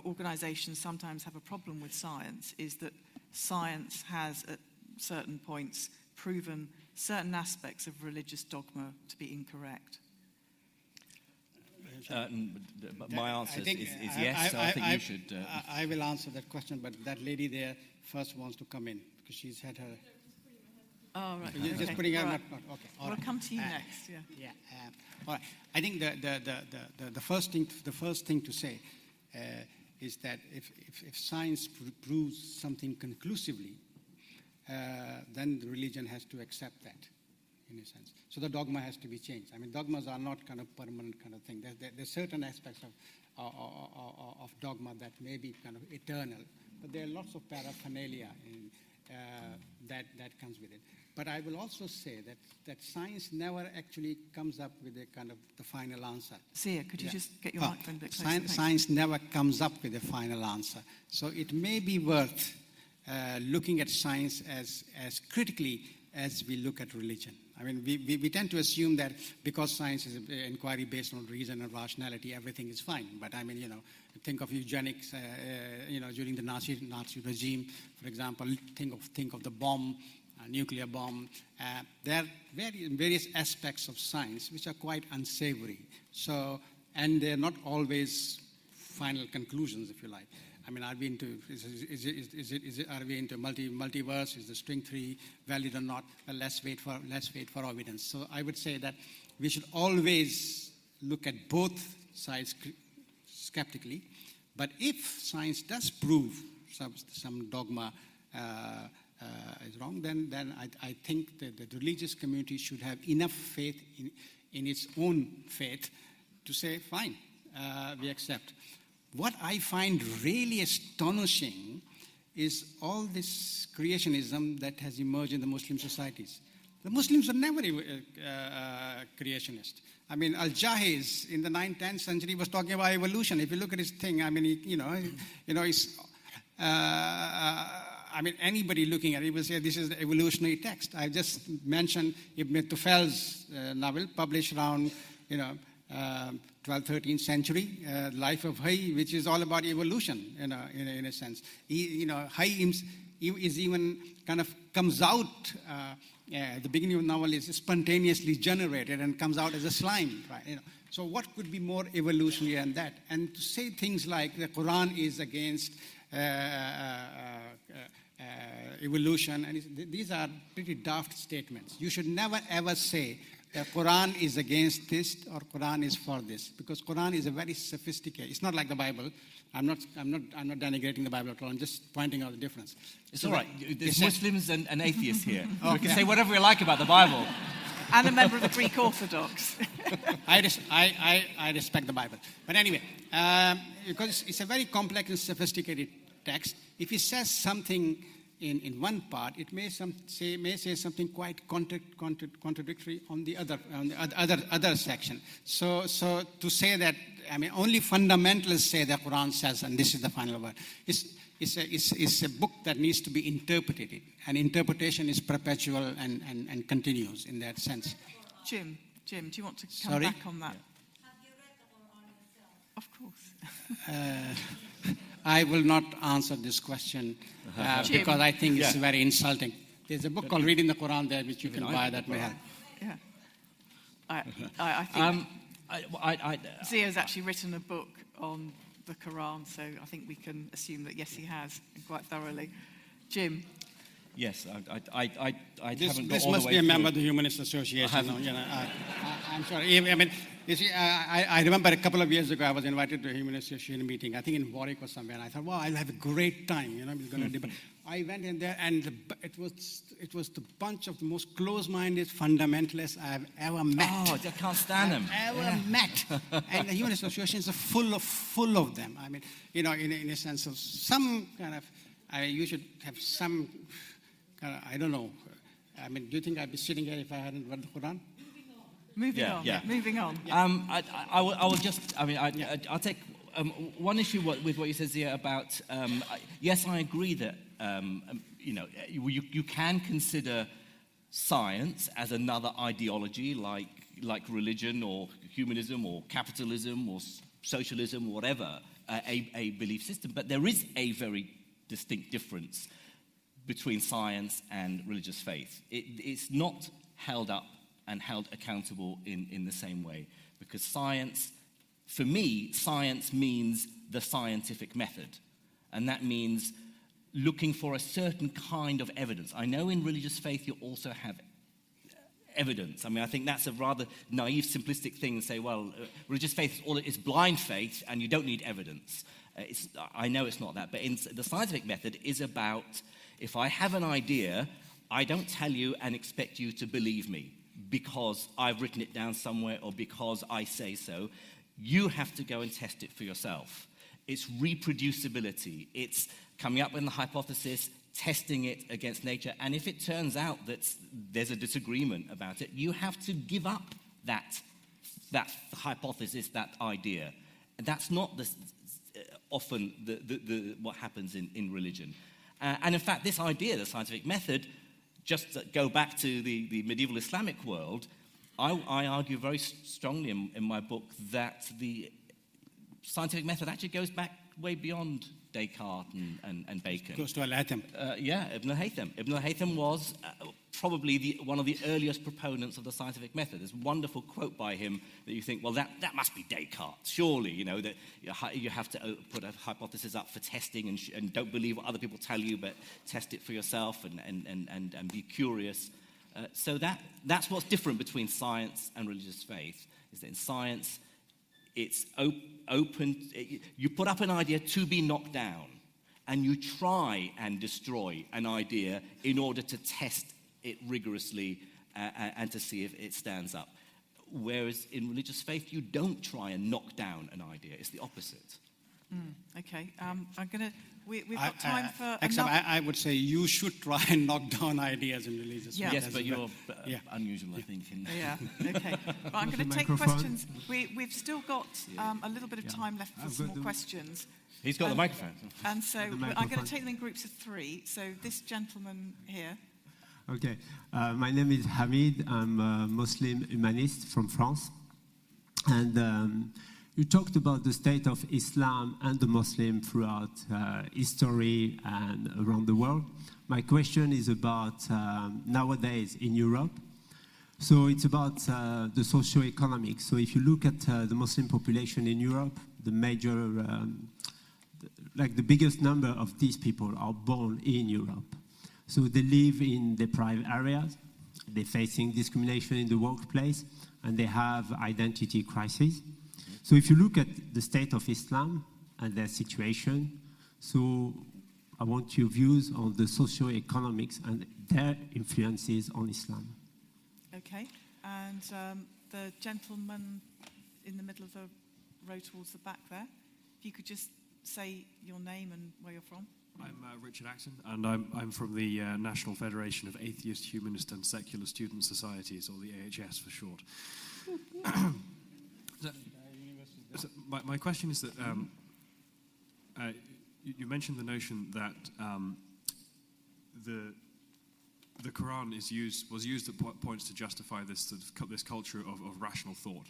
S4: organisations sometimes have a problem with science is that science has at certain points proven certain aspects of religious dogma to be incorrect?
S5: My answer is yes, so I think you should...
S3: I will answer that question, but that lady there first wants to come in, because she's had her...
S4: Oh, right.
S3: You're
S4: Okay.
S3: just putting her...
S4: All right.
S3: Okay.
S4: We'll come to you next, yeah.
S3: Yeah. All right. I think the first thing to say is that if science proves something conclusively, then the religion has to accept that, in a sense. So the dogma has to be changed. I mean, dogmas are not kind of permanent kind of thing. There's certain aspects of dogma that may be kind of eternal, but there are lots of paraphernalia that comes with it. But I will also say that science never actually comes up with a kind of the final answer.
S4: Sia, could you just get your microphone a bit closer?
S3: Science never comes up with a final answer. So it may be worth looking at science as critically as we look at religion. I mean, we tend to assume that because science is an inquiry based on reason and rationality, everything is fine. But I mean, think of eugenics, during the Nazi regime, for example, think of the bomb, nuclear bomb. There are various aspects of science which are quite unsavory. So, and they're not always final conclusions, if you like. I mean, are we into multiverse? Is the string theory valid or not? Well, let's wait for evidence. So I would say that we should always look at both sides skeptically. But if science does prove some dogma is wrong, then I think that the religious community should have enough faith in its own faith to say, fine, we accept. What I find really astonishing is all this creationism that has emerged in the Muslim societies. The Muslims were never creationist. I mean, Al-Jahiz in the 9th, 10th century was talking about evolution. If you look at his thing, I mean, anybody looking at it will say this is the evolutionary text. I just mentioned Ibn Tufayl's novel, published around, 12th, 13th century, Life of Hay, which is all about evolution, in a sense. Hay is even kind of comes out, the beginning of the novel is spontaneously generated and comes out as a slime, right? So what could be more evolutionary than that? And to say things like the Quran is against evolution, and these are pretty daft statements. You should never ever say the Quran is against this or Quran is for this, because Quran is a very sophisticated. It's not like the Bible. I'm not denigrating the Bible at all. I'm just pointing out the difference.
S5: It's all right. There's Muslims and atheists here. We can say whatever we like about the Bible.
S4: And a member of the Greek Orthodox.
S3: I respect the Bible. But anyway, because it's a very complex and sophisticated text, if it says something in one part, it may say something quite contradictory on the other section. So to say that, I mean, only fundamentalists say the Quran says, and this is the final word. It's a book that needs to be interpreted, and interpretation is perpetual and continues in that sense.
S4: Jim, do you want to come back on that?
S10: Have you read the Quran yourself?
S4: Of course.
S3: I will not answer this question because I think it's very insulting. There's a book called Reading the Quran there, which you can buy that may help.
S4: Yeah. I think Zia's actually written a book on the Quran, so I think we can assume that, yes, he has, and quite thoroughly. Jim?
S5: Yes, I haven't got all the way
S3: This must be a
S5: through.
S3: member of the Humanist Association. I'm sorry. I mean, you see, I remember a couple of years ago, I was invited to a Humanist Association meeting, I think in Warwick or somewhere, and I thought, wow, I'll have a great time, we're going to debate. I went in there, and it was the bunch of the most close-minded fundamentalists I've ever met.
S5: Oh, I can't stand them.
S3: Met. And the Humanist Association is full of them. I mean, in a sense of some kind of, you should have some kind of, I don't know, I mean, do you think I'd be sitting here if I hadn't read the Quran?
S4: Moving on.
S5: Yeah.
S4: Moving on.
S5: I will just, I'll take one issue with what you said, Zia, about, yes, I agree that, you can consider science as another ideology like religion or humanism or capitalism or socialism or whatever, a belief system. But there is a very distinct difference between science and religious faith. It's not held up and held accountable in the same way. Because science, for me, science means the scientific method. And that means looking for a certain kind of evidence. I know in religious faith you also have evidence. I mean, I think that's a rather naive, simplistic thing to say, well, religious faith is blind faith and you don't need evidence. I know it's not that. But the scientific method is about, if I have an idea, I don't tell you and expect you to believe me because I've written it down somewhere or because I say so. You have to go and test it for yourself. It's reproducibility. It's coming up with a hypothesis, testing it against nature, and if it turns out that there's a disagreement about it, you have to give up that hypothesis, that idea. And that's not often what happens in religion. And in fact, this idea, the scientific method, just to go back to the medieval Islamic world, I argue very strongly in my book that the scientific method actually goes back way beyond Descartes and Bacon.
S3: Goes to Al-Haytham.
S5: Ibn al-Haytham. Ibn al-Haytham was probably one of the earliest proponents of the scientific method. There's a wonderful quote by him that you think, well, that must be Descartes. Surely, that you have to put a hypothesis up for testing and don't believe what other people tell you, but test it for yourself and be curious. So that's what's different between science and religious faith, is that in science, it's open. You put up an idea to be knocked down, and you try and destroy an idea in order to test it rigorously and to see if it stands up. Whereas in religious faith, you don't try and knock down an idea. It's the opposite.
S4: Okay. We've got time for
S3: Except I would say you should try and knock down ideas in religious faith.
S5: Yes, but you're unusual, I think.
S4: Yeah, okay. But I'm going to take questions. We've still got a little bit of time left for some more questions.
S5: He's got the microphone.
S4: And so I'm going to take them in groups of 3. So this gentleman here.
S13: Okay. My name is Hamid. I'm a Muslim humanist from France. And you talked about the state of Islam and the Muslim throughout history and around the world. My question is about nowadays in Europe. So it's about the socio-economic. So if you look at the Muslim population in Europe, the major, the biggest number of these people are born in Europe. So they live in deprived areas, they're facing discrimination in the workplace, and they have identity crises. So if you look at the state of Islam and their situation, so I want your views on the socio-economics and their influences on Islam.
S4: Okay, and the gentleman in the middle of the row towards the back there, if you could just say your name and where you're from.
S14: I'm Richard Acton, and I'm from the National Federation of Atheist, Humanist and Secular Student Societies, or the AHS for short. So my question is that you mentioned the notion that the Quran was used at points to justify this culture of rational thought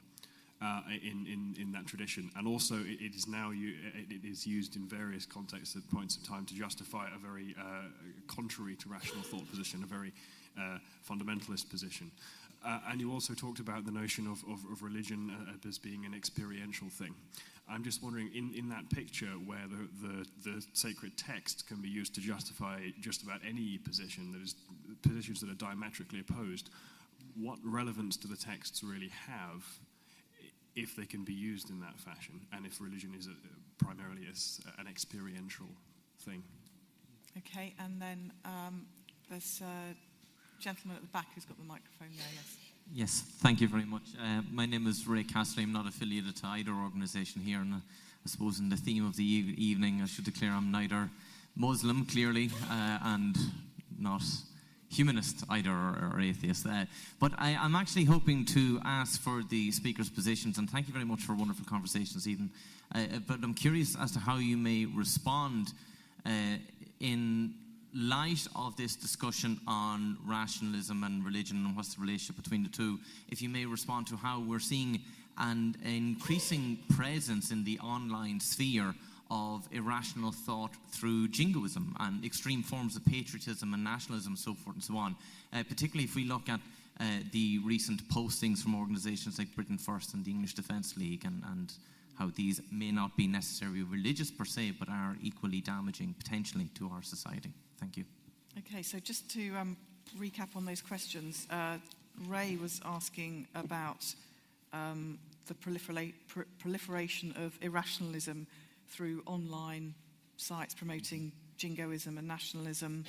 S14: in that tradition, and also it is used in various contexts at points in time to justify a very contrary to rational thought position, a very fundamentalist position. And you also talked about the notion of religion as being an experiential thing. I'm just wondering, in that picture where the sacred text can be used to justify just about any position, positions that are diametrically opposed, what relevance do the texts really have if they can be used in that fashion, and if religion is primarily an experiential thing?
S4: Okay, and then there's a gentleman at the back who's got the microphone there, yes.
S15: Yes, thank you very much. My name is Ray Castley. I'm not affiliated to either organisation here, and I suppose in the theme of the evening I should declare I'm neither Muslim, clearly, and not humanist either or atheist. But I'm actually hoping to ask for the speakers' positions, and thank you very much for a wonderful conversation this evening. But I'm curious as to how you may respond in light of this discussion on rationalism and religion and what's the relationship between the two, if you may respond to how we're seeing an increasing presence in the online sphere of irrational thought through jingoism and extreme forms of patriotism and nationalism, so forth and so on. Particularly if we look at the recent postings from organisations like Britain First and the English Defence League, and how these may not be necessarily religious per se, but are equally damaging potentially to our society. Thank you.
S4: Okay, so just to recap on those questions, Ray was asking about the proliferation of irrationalism through online sites promoting jingoism and nationalism.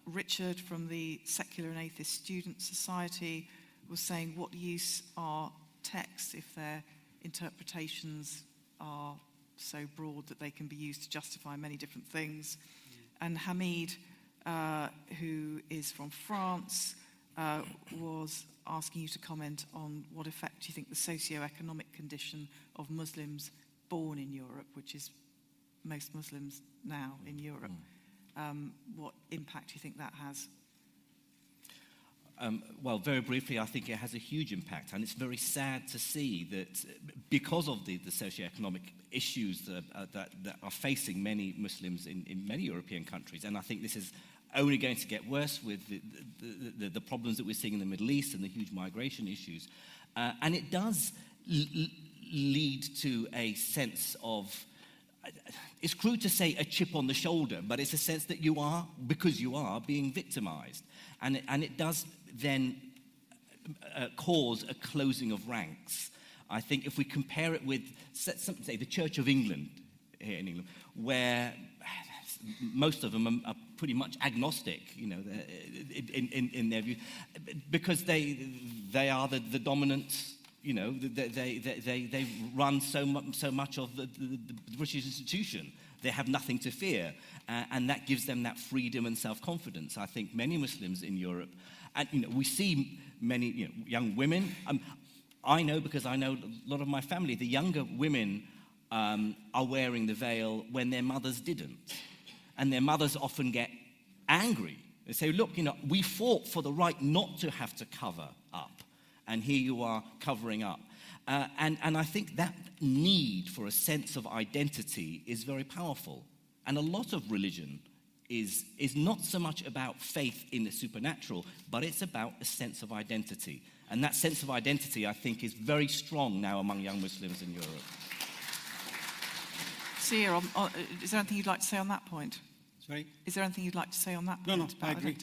S4: Richard from the Secular and Atheist Student Society was saying, what use are texts if their interpretations are so broad that they can be used to justify many different things? And Hamid, who is from France, was asking you to comment on what effect you think the socio-economic condition of Muslims born in Europe, which is most Muslims now in Europe, what impact you think that has?
S5: Well, very briefly, I think it has a huge impact, and it's very sad to see that because of the socioeconomic issues that are facing many Muslims in many European countries, and I think this is only going to get worse with the problems that we're seeing in the Middle East and the huge migration issues. And it does lead to a sense of, it's crude to say a chip on the shoulder, but it's a sense that you are, because you are, being victimized. And it does then cause a closing of ranks. I think if we compare it with, say, the Church of England here in England, where most of them are pretty much agnostic, you know, in their view, because they are the dominant, you know, they run so much of the British institution. They have nothing to fear, and that gives them that freedom and self-confidence. I think many Muslims in Europe, and you know, we see many young women. I know, because I know a lot of my family, the younger women are wearing the veil when their mothers didn't. And their mothers often get angry. They say, look, you know, we fought for the right not to have to cover up, and here you are covering up. And I think that need for a sense of identity is very powerful. And a lot of religion is not so much about faith in the supernatural, but it's about a sense of identity. And that sense of identity, I think, is very strong now among young Muslims in Europe.
S4: Sia, is there anything you'd like to say on that point?
S3: Sorry?
S4: Is there anything you'd like to say on that point?
S3: No, I agree.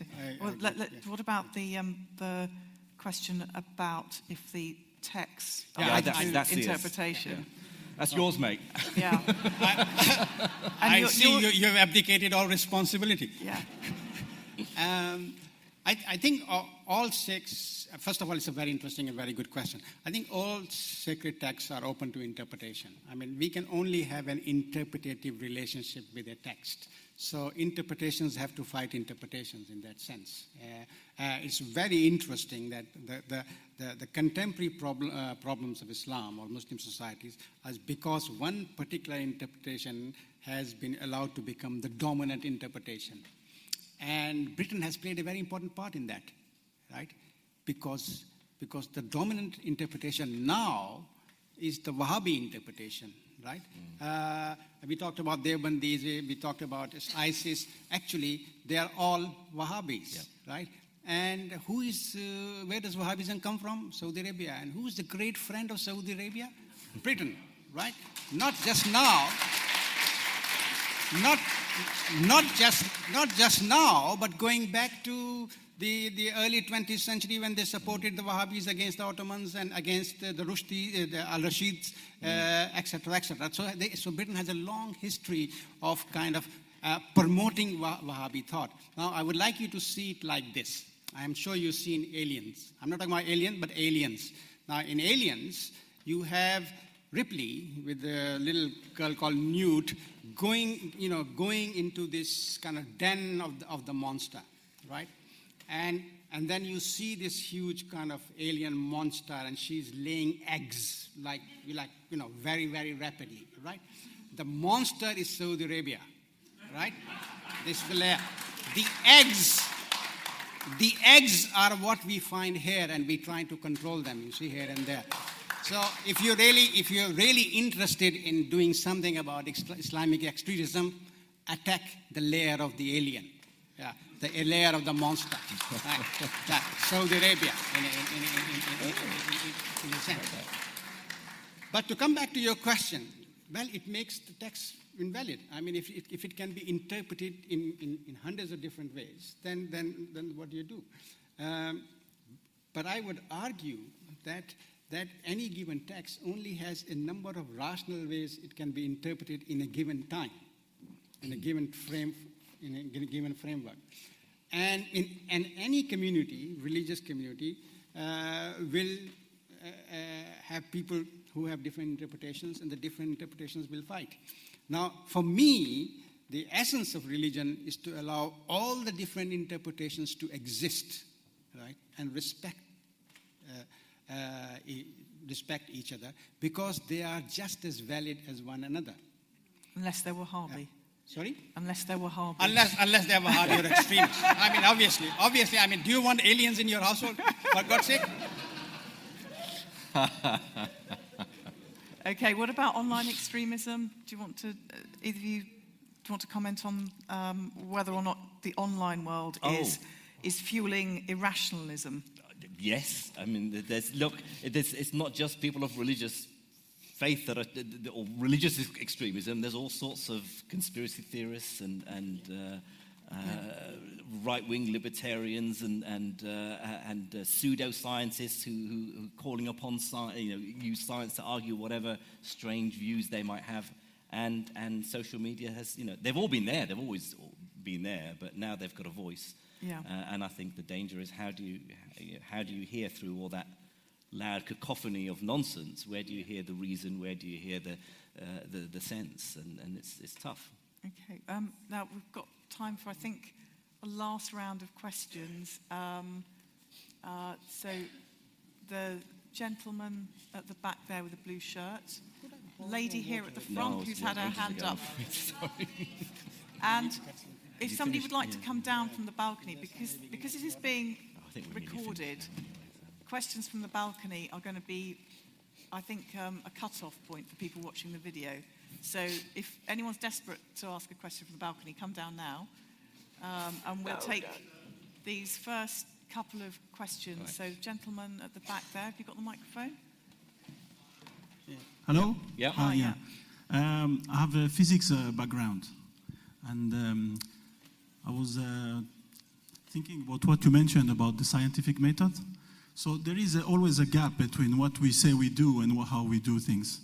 S4: What about the question about if the text
S5: that's
S4: interpretation?
S5: Yeah. That's yours, mate.
S4: Yeah.
S3: I see you have abdicated all responsibility.
S4: Yeah.
S3: I think all six, first of all, it's a very interesting and very good question. I think all sacred texts are open to interpretation. I mean, we can only have an interpretative relationship with a text. So interpretations have to fight interpretations in that sense. It's very interesting that the contemporary problems of Islam or Muslim societies is because one particular interpretation has been allowed to become the dominant interpretation. And Britain has played a very important part in that, right? Because the dominant interpretation now is the Wahhabi interpretation, right? We talked about Deobandis, we talked about ISIS. Actually, they are all Wahhabis, right? And where does Wahhabism come from? Saudi Arabia. And who is the great friend of Saudi Arabia? Britain, right? Not just now. Not just now, but going back to the early 20th century when they supported the Wahhabis against the Ottomans and against the Rushdie, the Al-Rashids, etc., etc. So Britain has a long history of kind of promoting Wahhabi thought. Now, I would like you to see it like this. I am sure you've seen Aliens. I'm not talking about Alien, but Aliens. Now, in Aliens, you have Ripley with a little girl called Newt going into this kind of den of the monster, right? And then you see this huge kind of alien monster, and she's laying eggs very, very rapidly, right? The monster is Saudi Arabia, right? This is the layer. The eggs are what we find here, and we're trying to control them, you see, here and there. So if you're really interested in doing something about Islamic extremism, attack the layer of the alien. Yeah, the layer of the monster, right? Saudi Arabia, in a sense. But to come back to your question, well, it makes the text invalid. I mean, if it can be interpreted in hundreds of different ways, then what do you do? But I would argue that any given text only has a number of rational ways it can be interpreted in a given time, in a given frame. In a given framework. And any community, religious community, will have people who have different interpretations, and the different interpretations will fight. Now, for me, the essence of religion is to allow all the different interpretations to exist, right, and respect each other, because they are just as valid as one another.
S4: Unless they're Wahhabi.
S3: Sorry?
S4: Unless they're Wahhabi.
S3: Unless they're Wahhabi or extremists. I mean, obviously, I mean, do you want aliens in your household, for God's sake?
S4: Okay, what about online extremism? Do you want to, either of you, do you want to comment on whether or not the online world is fueling irrationalism?
S5: Yes, I mean, it's not just people of religious faith that are, or religious extremism. There's all sorts of conspiracy theorists and right-wing libertarians and pseudoscientists who calling upon use science to argue whatever strange views they might have. And social media has, they've all been there. They've always been there, but now they've got a voice.
S4: Yeah.
S5: And I think the danger is how do you hear through all that loud cacophony of nonsense? Where do you hear the reason? Where do you hear the sense? And it's tough.
S4: Okay. Now we've got time for, I think, a last round of questions. So the gentleman at the back there with the blue shirt, lady here at the front who's had her hand up.
S5: Sorry.
S4: And if somebody would like to come down from the balcony, because it is being recorded, questions from the balcony are going to be, I think, a cut-off point for people watching the video. So if anyone's desperate to ask a question from the balcony, come down now. And we'll take these first couple of questions. Right. So, gentleman at the back there, have you got the microphone?
S6: Yeah. Hello?
S5: Yeah.
S4: Hi, yeah.
S6: I have a physics background. And I was thinking about what you mentioned about the scientific method. So there is always a gap between what we say we do and how we do things.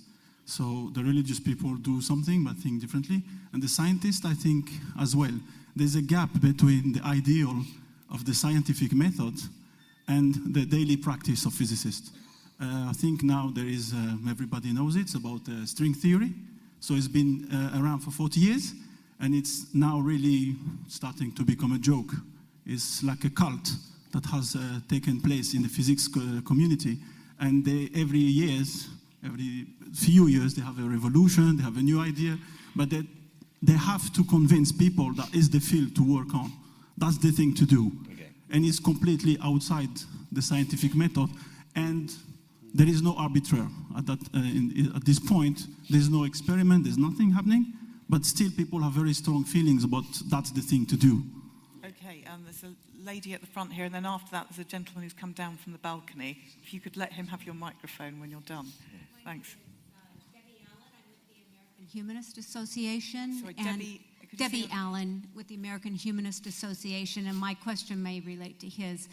S6: So the religious people do something but think differently. And the scientists, I think, as well. There's a gap between the ideal of the scientific method and the daily practice of physicists. I think now there is, everybody knows it's about string theory. So it's been around for 40 years, and it's now really starting to become a joke. It's like a cult that has taken place in the physics community. And every few years, they have a revolution, they have a new idea, but they have to convince people that is the field to work on. That's the thing to do. Okay. And it's completely outside the scientific method. And there is no arbitrary. At this point, there's no experiment, there's nothing happening, but still people have very strong feelings about that's the thing to do.
S4: Okay, there's a lady at the front here, and then after that there's a gentleman who's come down from the balcony. If you could let him have your microphone when you're done. Thanks.
S16: Humanist Association.
S4: Sorry,
S16: Debbie Allen with the American Humanist Association, and my question may relate to his.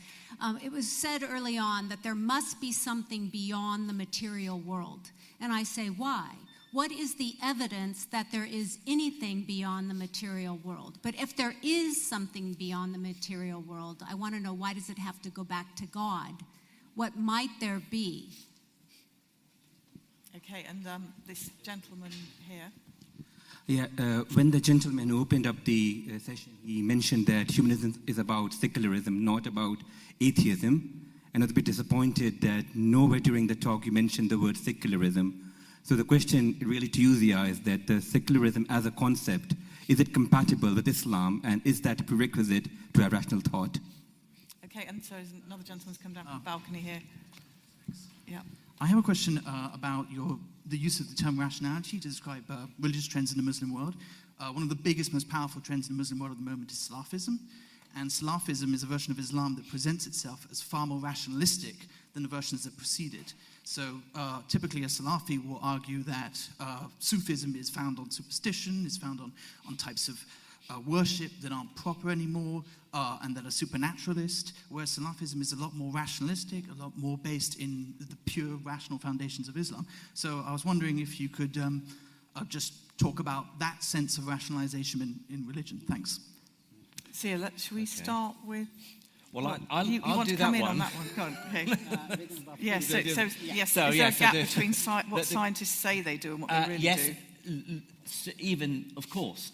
S16: It was said early on that there must be something beyond the material world. And I say, why? What is the evidence that there is anything beyond the material world? But if there is something beyond the material world, I want to know, why does it have to go back to God? What might there be?
S4: Okay, and this gentleman here.
S17: Yeah, when the gentleman who opened up the session, he mentioned that humanism is about secularism, not about atheism. And I was a bit disappointed that nowhere during the talk you mentioned the word secularism. So the question really to you, Zia, is that secularism as a concept, is it compatible with Islam, and is that a prerequisite to have rational thought?
S4: Okay, and so another gentleman's come down from the balcony here. Yeah.
S18: I have a question about the use of the term rationality to describe religious trends in the Muslim world. One of the biggest, most powerful trends in the Muslim world at the moment is Salafism. And Salafism is a version of Islam that presents itself as far more rationalistic than the versions that preceded. So typically a Salafi will argue that Sufism is found on superstition, is found on types of worship that aren't proper anymore, and that are supernaturalist, whereas Salafism is a lot more rationalistic, a lot more based in the pure rational foundations of Islam. So I was wondering if you could just talk about that sense of rationalization in religion. Thanks.
S4: Sia, should we start with...
S5: Well,
S4: you
S5: I'll
S4: want
S5: do
S4: to come
S5: that
S4: in
S5: one.
S4: on that one? Go on. Okay. Yes. Is
S5: So,
S4: there a gap
S5: the-
S4: between what scientists say they do and what they really
S5: yes,
S4: do?
S5: even, of course,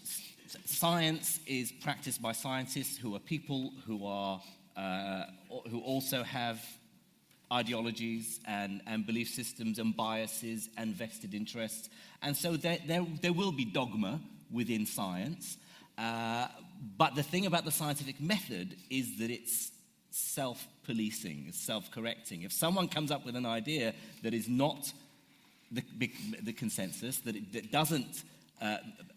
S5: science is practiced by scientists who are people who also have ideologies and belief systems and biases and vested interests. And so there will be dogma within science. But the thing about the scientific method is that it's self-policing, it's self-correcting. If someone comes up with an idea that is not the consensus, that doesn't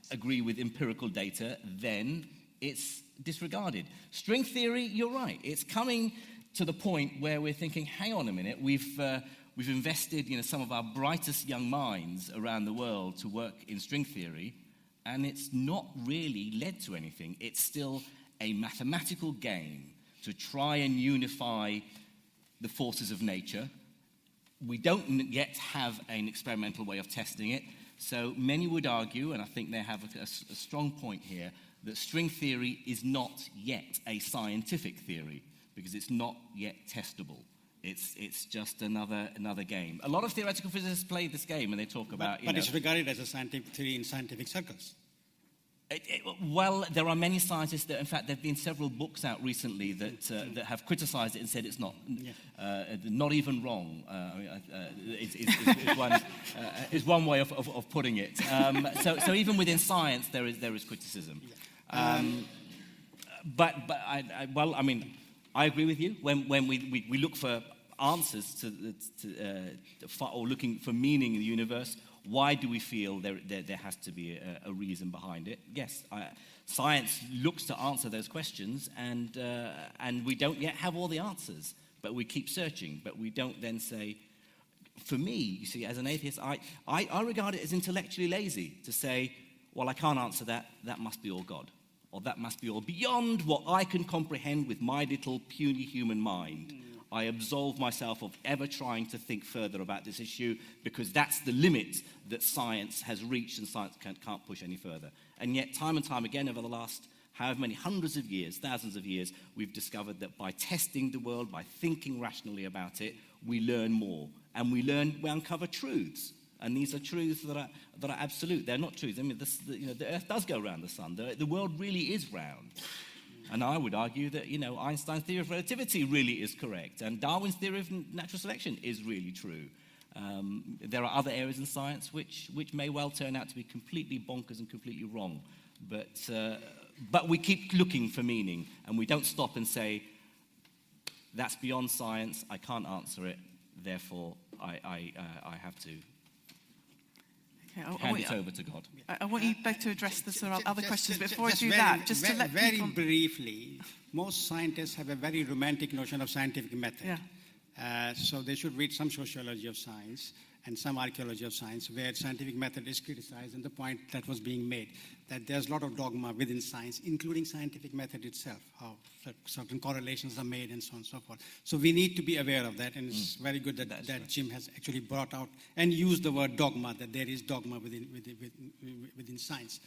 S5: agree with empirical data, then it's disregarded. String theory, you're right. It's coming to the point where we're thinking, hang on a minute, we've invested some of our brightest young minds around the world to work in string theory, and it's not really led to anything. It's still a mathematical game to try and unify the forces of nature. We don't yet have an experimental way of testing it. So many would argue, and I think they have a strong point here, that string theory is not yet a scientific theory because it's not yet testable. It's just another game. A lot of theoretical physicists play this game, and they talk about...
S3: But it's regarded as a scientific theory in scientific circles.
S5: Well, there are many scientists that, in fact, there have been several books out recently that have criticized it and said it's not, not even wrong. Is one way of putting it. So even within science, there is criticism. But I agree with you. When we look for answers or looking for meaning in the universe, why do we feel there has to be a reason behind it? Yes, science looks to answer those questions, and we don't yet have all the answers, but we keep searching. But we don't then say, for me, you see, as an atheist, I regard it as intellectually lazy to say, well, I can't answer that, that must be all God, or that must be all beyond what I can comprehend with my little puny human mind. I absolve myself of ever trying to think further about this issue because that's the limit that science has reached, and science can't push any further. And yet, time and time again, over the last however many hundreds of years, thousands of years, we've discovered that by testing the world, by thinking rationally about it, we learn more. And we uncover truths. And these are truths that are absolute. They're not truths. I mean, the Earth does go around the sun. The world really is round. And I would argue that, Einstein's theory of relativity really is correct, and Darwin's theory of natural selection is really true. There are other areas in science which may well turn out to be completely bonkers and completely wrong. But we keep looking for meaning, and we don't stop and say, that's beyond science, I can't answer it, therefore I have to hand it over to God.
S4: I want you both to address the sort of other questions. Before I do
S3: very,
S4: that, just to let
S3: very
S4: people...
S3: briefly, most scientists have a very romantic notion of scientific method.
S4: Yeah.
S3: So they should read some sociology of science and some archaeology of science where scientific method is criticized, and the point that was being made, that there's a lot of dogma within science, including scientific method itself, how certain correlations are made and so on and so forth. So we need to be aware of that, and it's very good that Jim has actually brought out and used the word dogma, that there is dogma within science.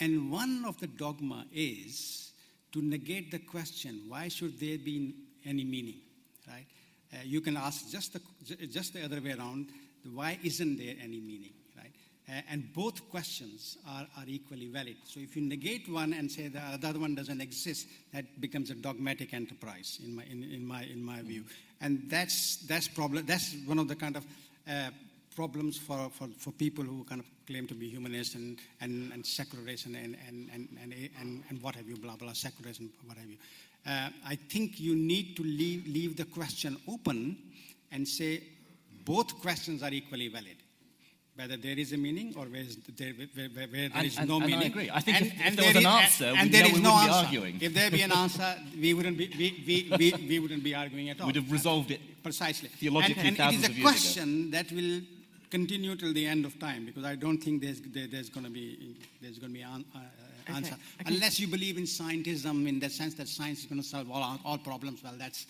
S3: And one of the dogma is to negate the question, why should there be any meaning, right? You can ask just the other way around, why isn't there any meaning, right? And both questions are equally valid. So if you negate one and say the other one doesn't exist, that becomes a dogmatic enterprise in my view. And that's one of the kind of problems for people who kind of claim to be humanists and secularism and what have you, blah blah, secularism, what have you. I think you need to leave the question open and say both questions are equally valid. Whether there is a meaning or where there is no meaning.
S5: And I agree. I think if there was an answer, we wouldn't be arguing.
S3: If there be an answer, we wouldn't be arguing at all.
S5: We'd have resolved it
S3: precisely.
S5: Theologically,
S3: and
S5: thousands
S3: it
S5: of
S3: is a
S5: years
S3: question that will continue till the end of time, because I don't think there's going to be answer unless you believe in scientism in the sense that science is going to solve all problems. Well, that's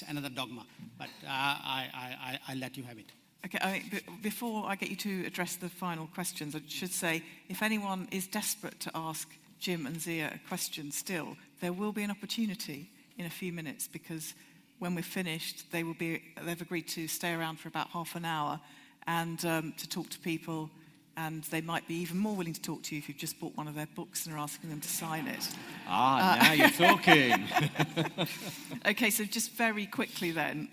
S3: another dogma. But I let you have it.
S4: Okay, before I get you to address the final questions, I should say, if anyone is desperate to ask Jim and Zia a question still, there will be an opportunity in a few minutes, because when we're finished, they've agreed to stay around for about half an hour and to talk to people, and they might be even more willing to talk to you if you've just bought one of their books and are asking them to sign it.
S5: Now you're talking.
S4: Okay, so just very quickly then,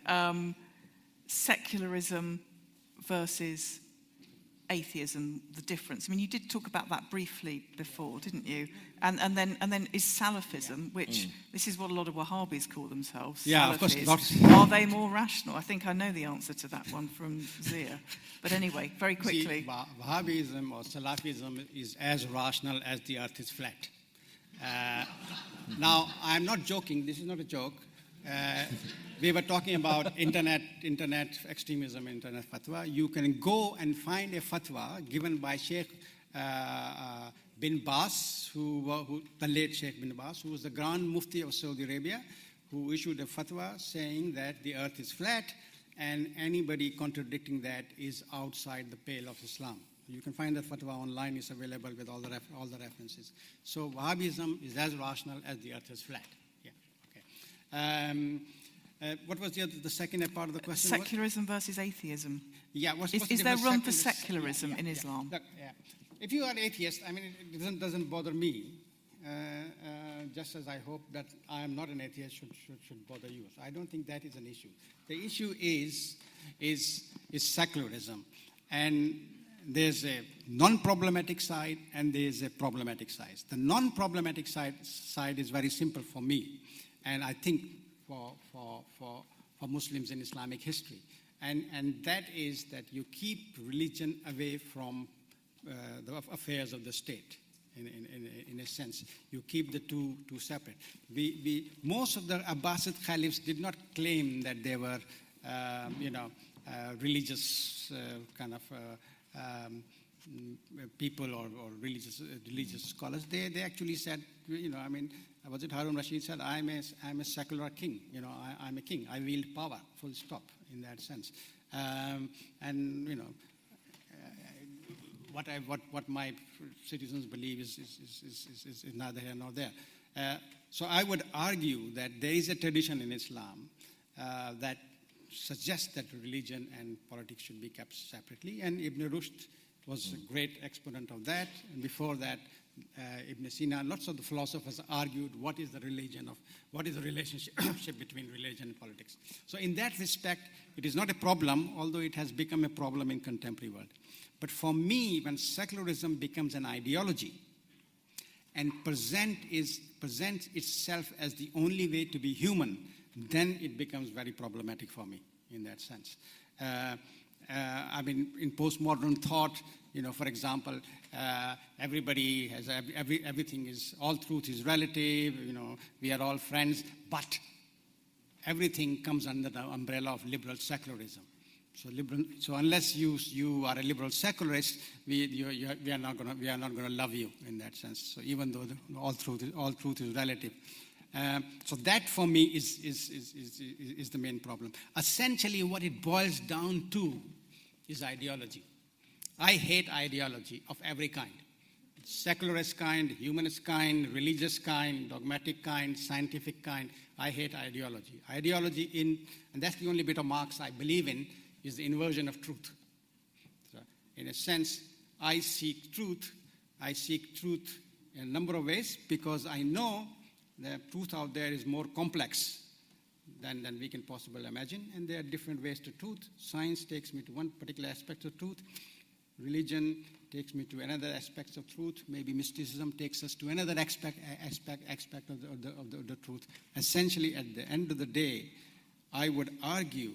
S4: secularism versus atheism, the difference. I mean, you did talk about that briefly before, didn't you? And then is Salafism, which this is what a lot of Wahhabis call themselves.
S3: Yeah,
S4: Salafis.
S3: of course.
S4: Are they more rational? I think I know the answer to that one from Zia. But anyway, very quickly.
S3: See, Wahhabism or Salafism is as rational as the earth is flat. Now, I'm not joking. This is not a joke. We were talking about internet extremism, internet fatwa. You can go and find a fatwa given by Sheikh bin Bas, the late Sheikh bin Bas, who was the Grand Mufti of Saudi Arabia, who issued a fatwa saying that the earth is flat, and anybody contradicting that is outside the pale of Islam. You can find that fatwa online. It's available with all the references. So Wahhabism is as rational as the earth is flat. Yeah. Okay. What was the second part of the question?
S4: Secularism versus atheism.
S3: Yeah.
S4: Is there room for secularism in Islam?
S3: Look, if you are atheist, I mean, it doesn't bother me. Just as I hope that I am not an atheist should bother you. So I don't think that is an issue. The issue is secularism, and there's a non-problematic side and there's a problematic side. The non-problematic side is very simple for me, and I think for Muslims in Islamic history, and that is that you keep religion away from the affairs of the state. In a sense, you keep the two separate. Most of the Abbasid caliphs did not claim that they were, religious kind of people or religious scholars. They actually said, was it Harun Rashid said, I'm a secular king. I'm a king. I wield power. Full stop. In that sense, what my citizens believe is neither here nor there. So I would argue that there is a tradition in Islam that suggests that religion and politics should be kept separately, and Ibn Rushd was a great exponent of that. And before that, Ibn Sina, lots of the philosophers argued what is the relationship between religion and politics. So in that respect, it is not a problem, although it has become a problem in contemporary world. But for me, when secularism becomes an ideology and presents itself as the only way to be human, then it becomes very problematic for me in that sense. In postmodern thought, for example, everybody has everything is, all truth is relative. We are all friends, but everything comes under the umbrella of liberal secularism. So unless you are a liberal secularist, we are not going to love you in that sense. So even though all truth is relative. So that for me is the main problem. Essentially, what it boils down to is ideology. I hate ideology of every kind. Secularist kind, humanist kind, religious kind, dogmatic kind, scientific kind. I hate ideology. Ideology and that's the only bit of Marx I believe in, is the inversion of truth. So in a sense, I seek truth. I seek truth in a number of ways because I know the truth out there is more complex than we can possibly imagine, and there are different ways to truth. Science takes me to one particular aspect of truth. Religion takes me to another aspect of truth. Maybe mysticism takes us to another aspect of the truth. Essentially, at the end of the day, I would argue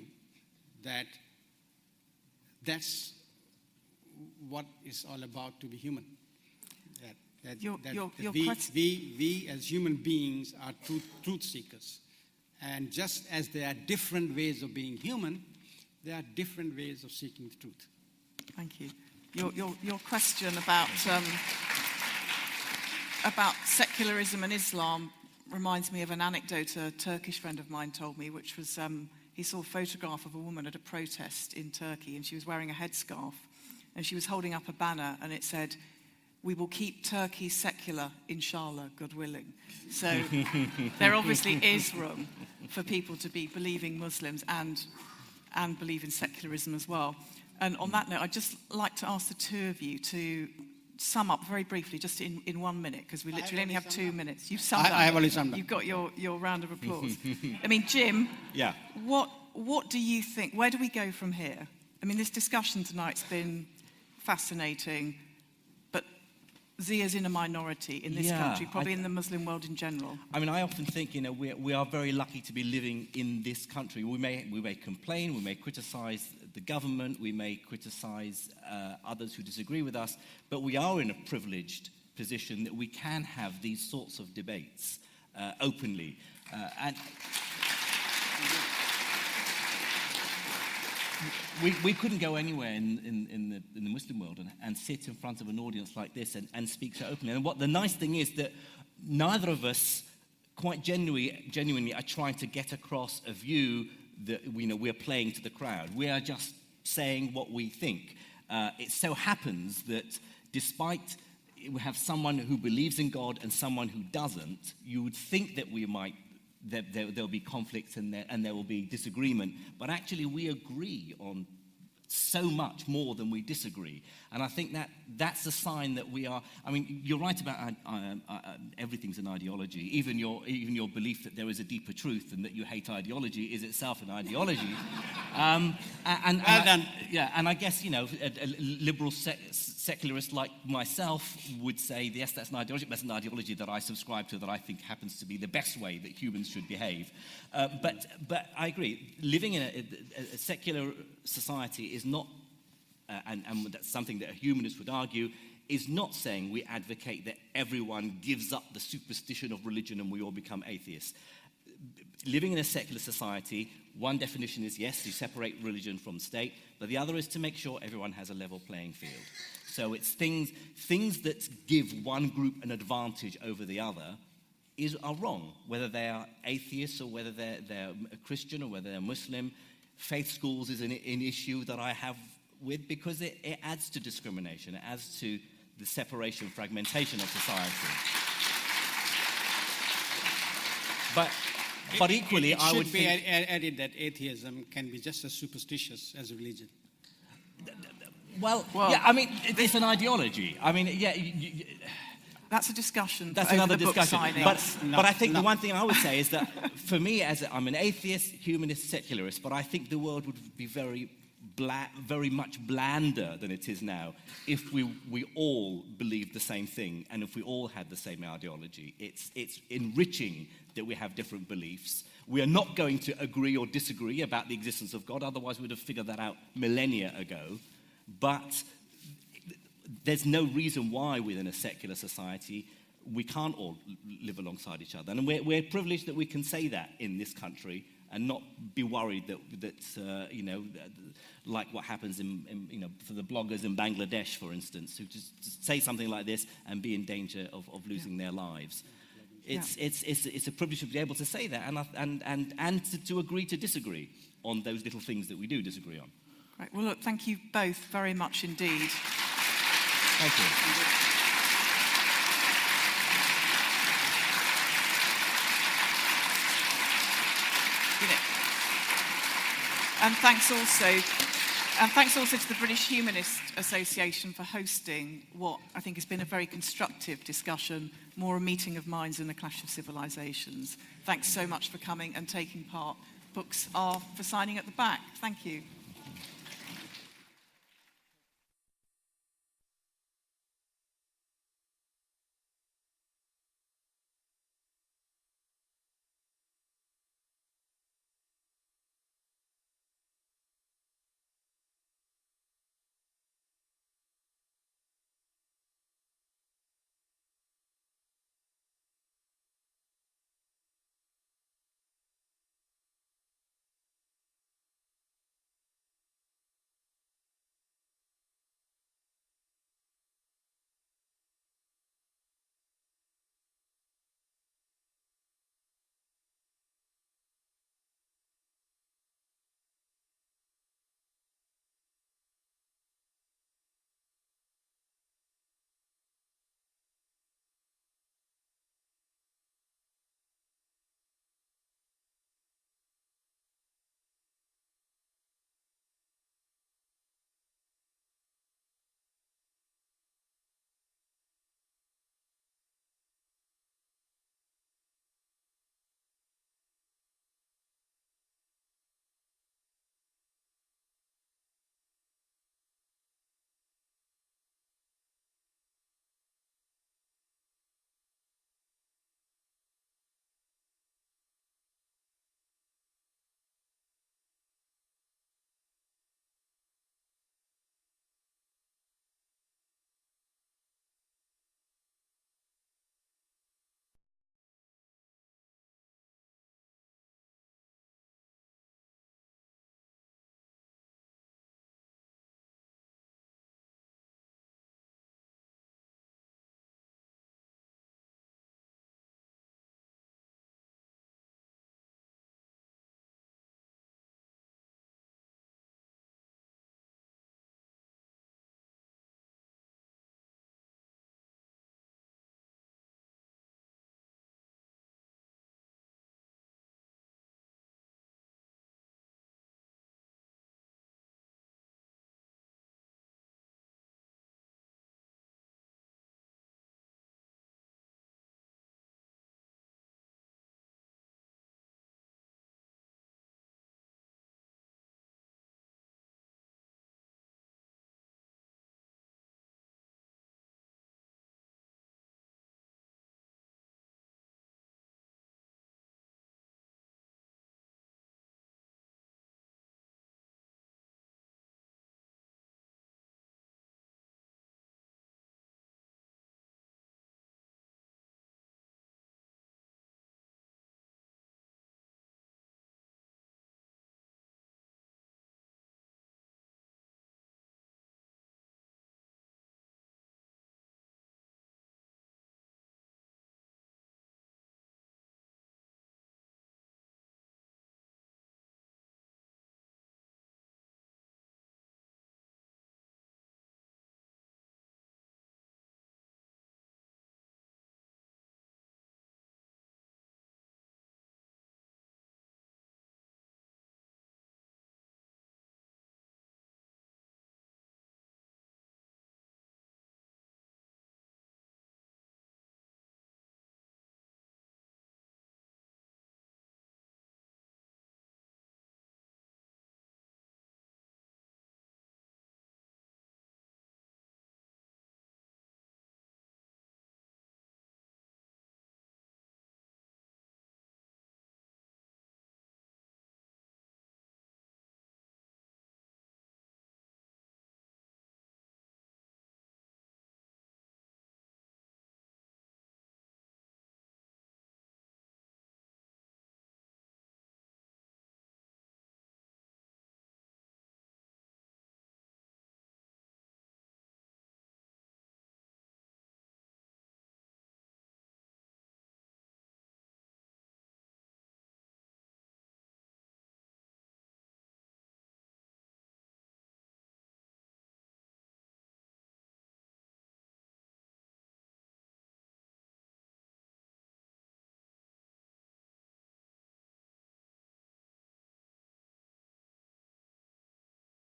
S3: that that's what it's all about to be human. We as human beings are truth seekers. And just as there are different ways of being human, there are different ways of seeking the truth.
S4: Thank you. Your question about secularism and Islam reminds me of an anecdote a Turkish friend of mine told me, which was he saw a photograph of a woman at a protest in Turkey, and she was wearing a headscarf, and she was holding up a banner, and it said, "We will keep Turkey secular, inshallah, God willing." So there obviously is room for people to be believing Muslims and believe in secularism as well. And on that note, I'd just like to ask the two of you to sum up very briefly, just in 1 minute, because we literally only have 2 minutes. You've summed up.
S3: I have already summed up.
S4: You've got your round of applause. I mean, Jim,
S5: Yeah.
S4: what do you think? Where do we go from here? I mean, this discussion tonight's been fascinating, but Zia's in a minority in this country, probably in the Muslim world in general.
S5: I mean, I often think, we are very lucky to be living in this country. We may complain, we may criticize the government, we may criticize others who disagree with us, but we are in a privileged position that we can have these sorts of debates openly. And we couldn't go anywhere in the Muslim world and sit in front of an audience like this and speak so openly. And what the nice thing is that neither of us quite genuinely are trying to get across a view that we're playing to the crowd. We are just saying what we think. It so happens that despite we have someone who believes in God and someone who doesn't, you would think that there'll be conflict and there will be disagreement, but actually we agree on so much more than we disagree. And I think that's a sign that we are. I mean, you're right about everything's an ideology. Even your belief that there is a deeper truth and that you hate ideology is itself an ideology. And I guess a liberal secularist like myself would say, yes, that's an ideology. But that's an ideology that I subscribe to, that I think happens to be the best way that humans should behave. But I agree. Living in a secular society is not, and that's something that a humanist would argue, is not saying we advocate that everyone gives up the superstition of religion and we all become atheists. Living in a secular society, one definition is, yes, you separate religion from state, but the other is to make sure everyone has a level playing field. So it's things that give one group an advantage over the other are wrong, whether they are atheists or whether they're a Christian or whether they're Muslim. Faith schools is an issue that I have with, because it adds to discrimination, it adds to the separation, fragmentation of society. But equally, I would think...
S3: It should be added that atheism can be just as superstitious as a religion.
S5: Well, yeah, I mean, it's an ideology. I mean, yeah...
S4: That's a discussion.
S5: That's another discussion. But I think the one thing I would say is that for me, I'm an atheist, humanist, secularist, but I think the world would be very much blander than it is now if we all believed the same thing and if we all had the same ideology. It's enriching that we have different beliefs. We are not going to agree or disagree about the existence of God, otherwise we would have figured that out millennia ago. But there's no reason why within a secular society we can't all live alongside each other. And we're privileged that we can say that in this country and not be worried that like what happens for the bloggers in Bangladesh, for instance, who just say something like this and be in danger of losing their lives. It's a privilege to be able to say that and to agree to disagree on those little things that we do disagree on.
S4: Great. Well, look, thank you both very much indeed.
S5: Thank you.
S4: And thanks also And thanks also to the British Humanist Association for hosting what I think has been a very constructive discussion, more a meeting of minds than a clash of civilizations. Thanks so much for coming and taking part. Books are for signing at the back. Thank you.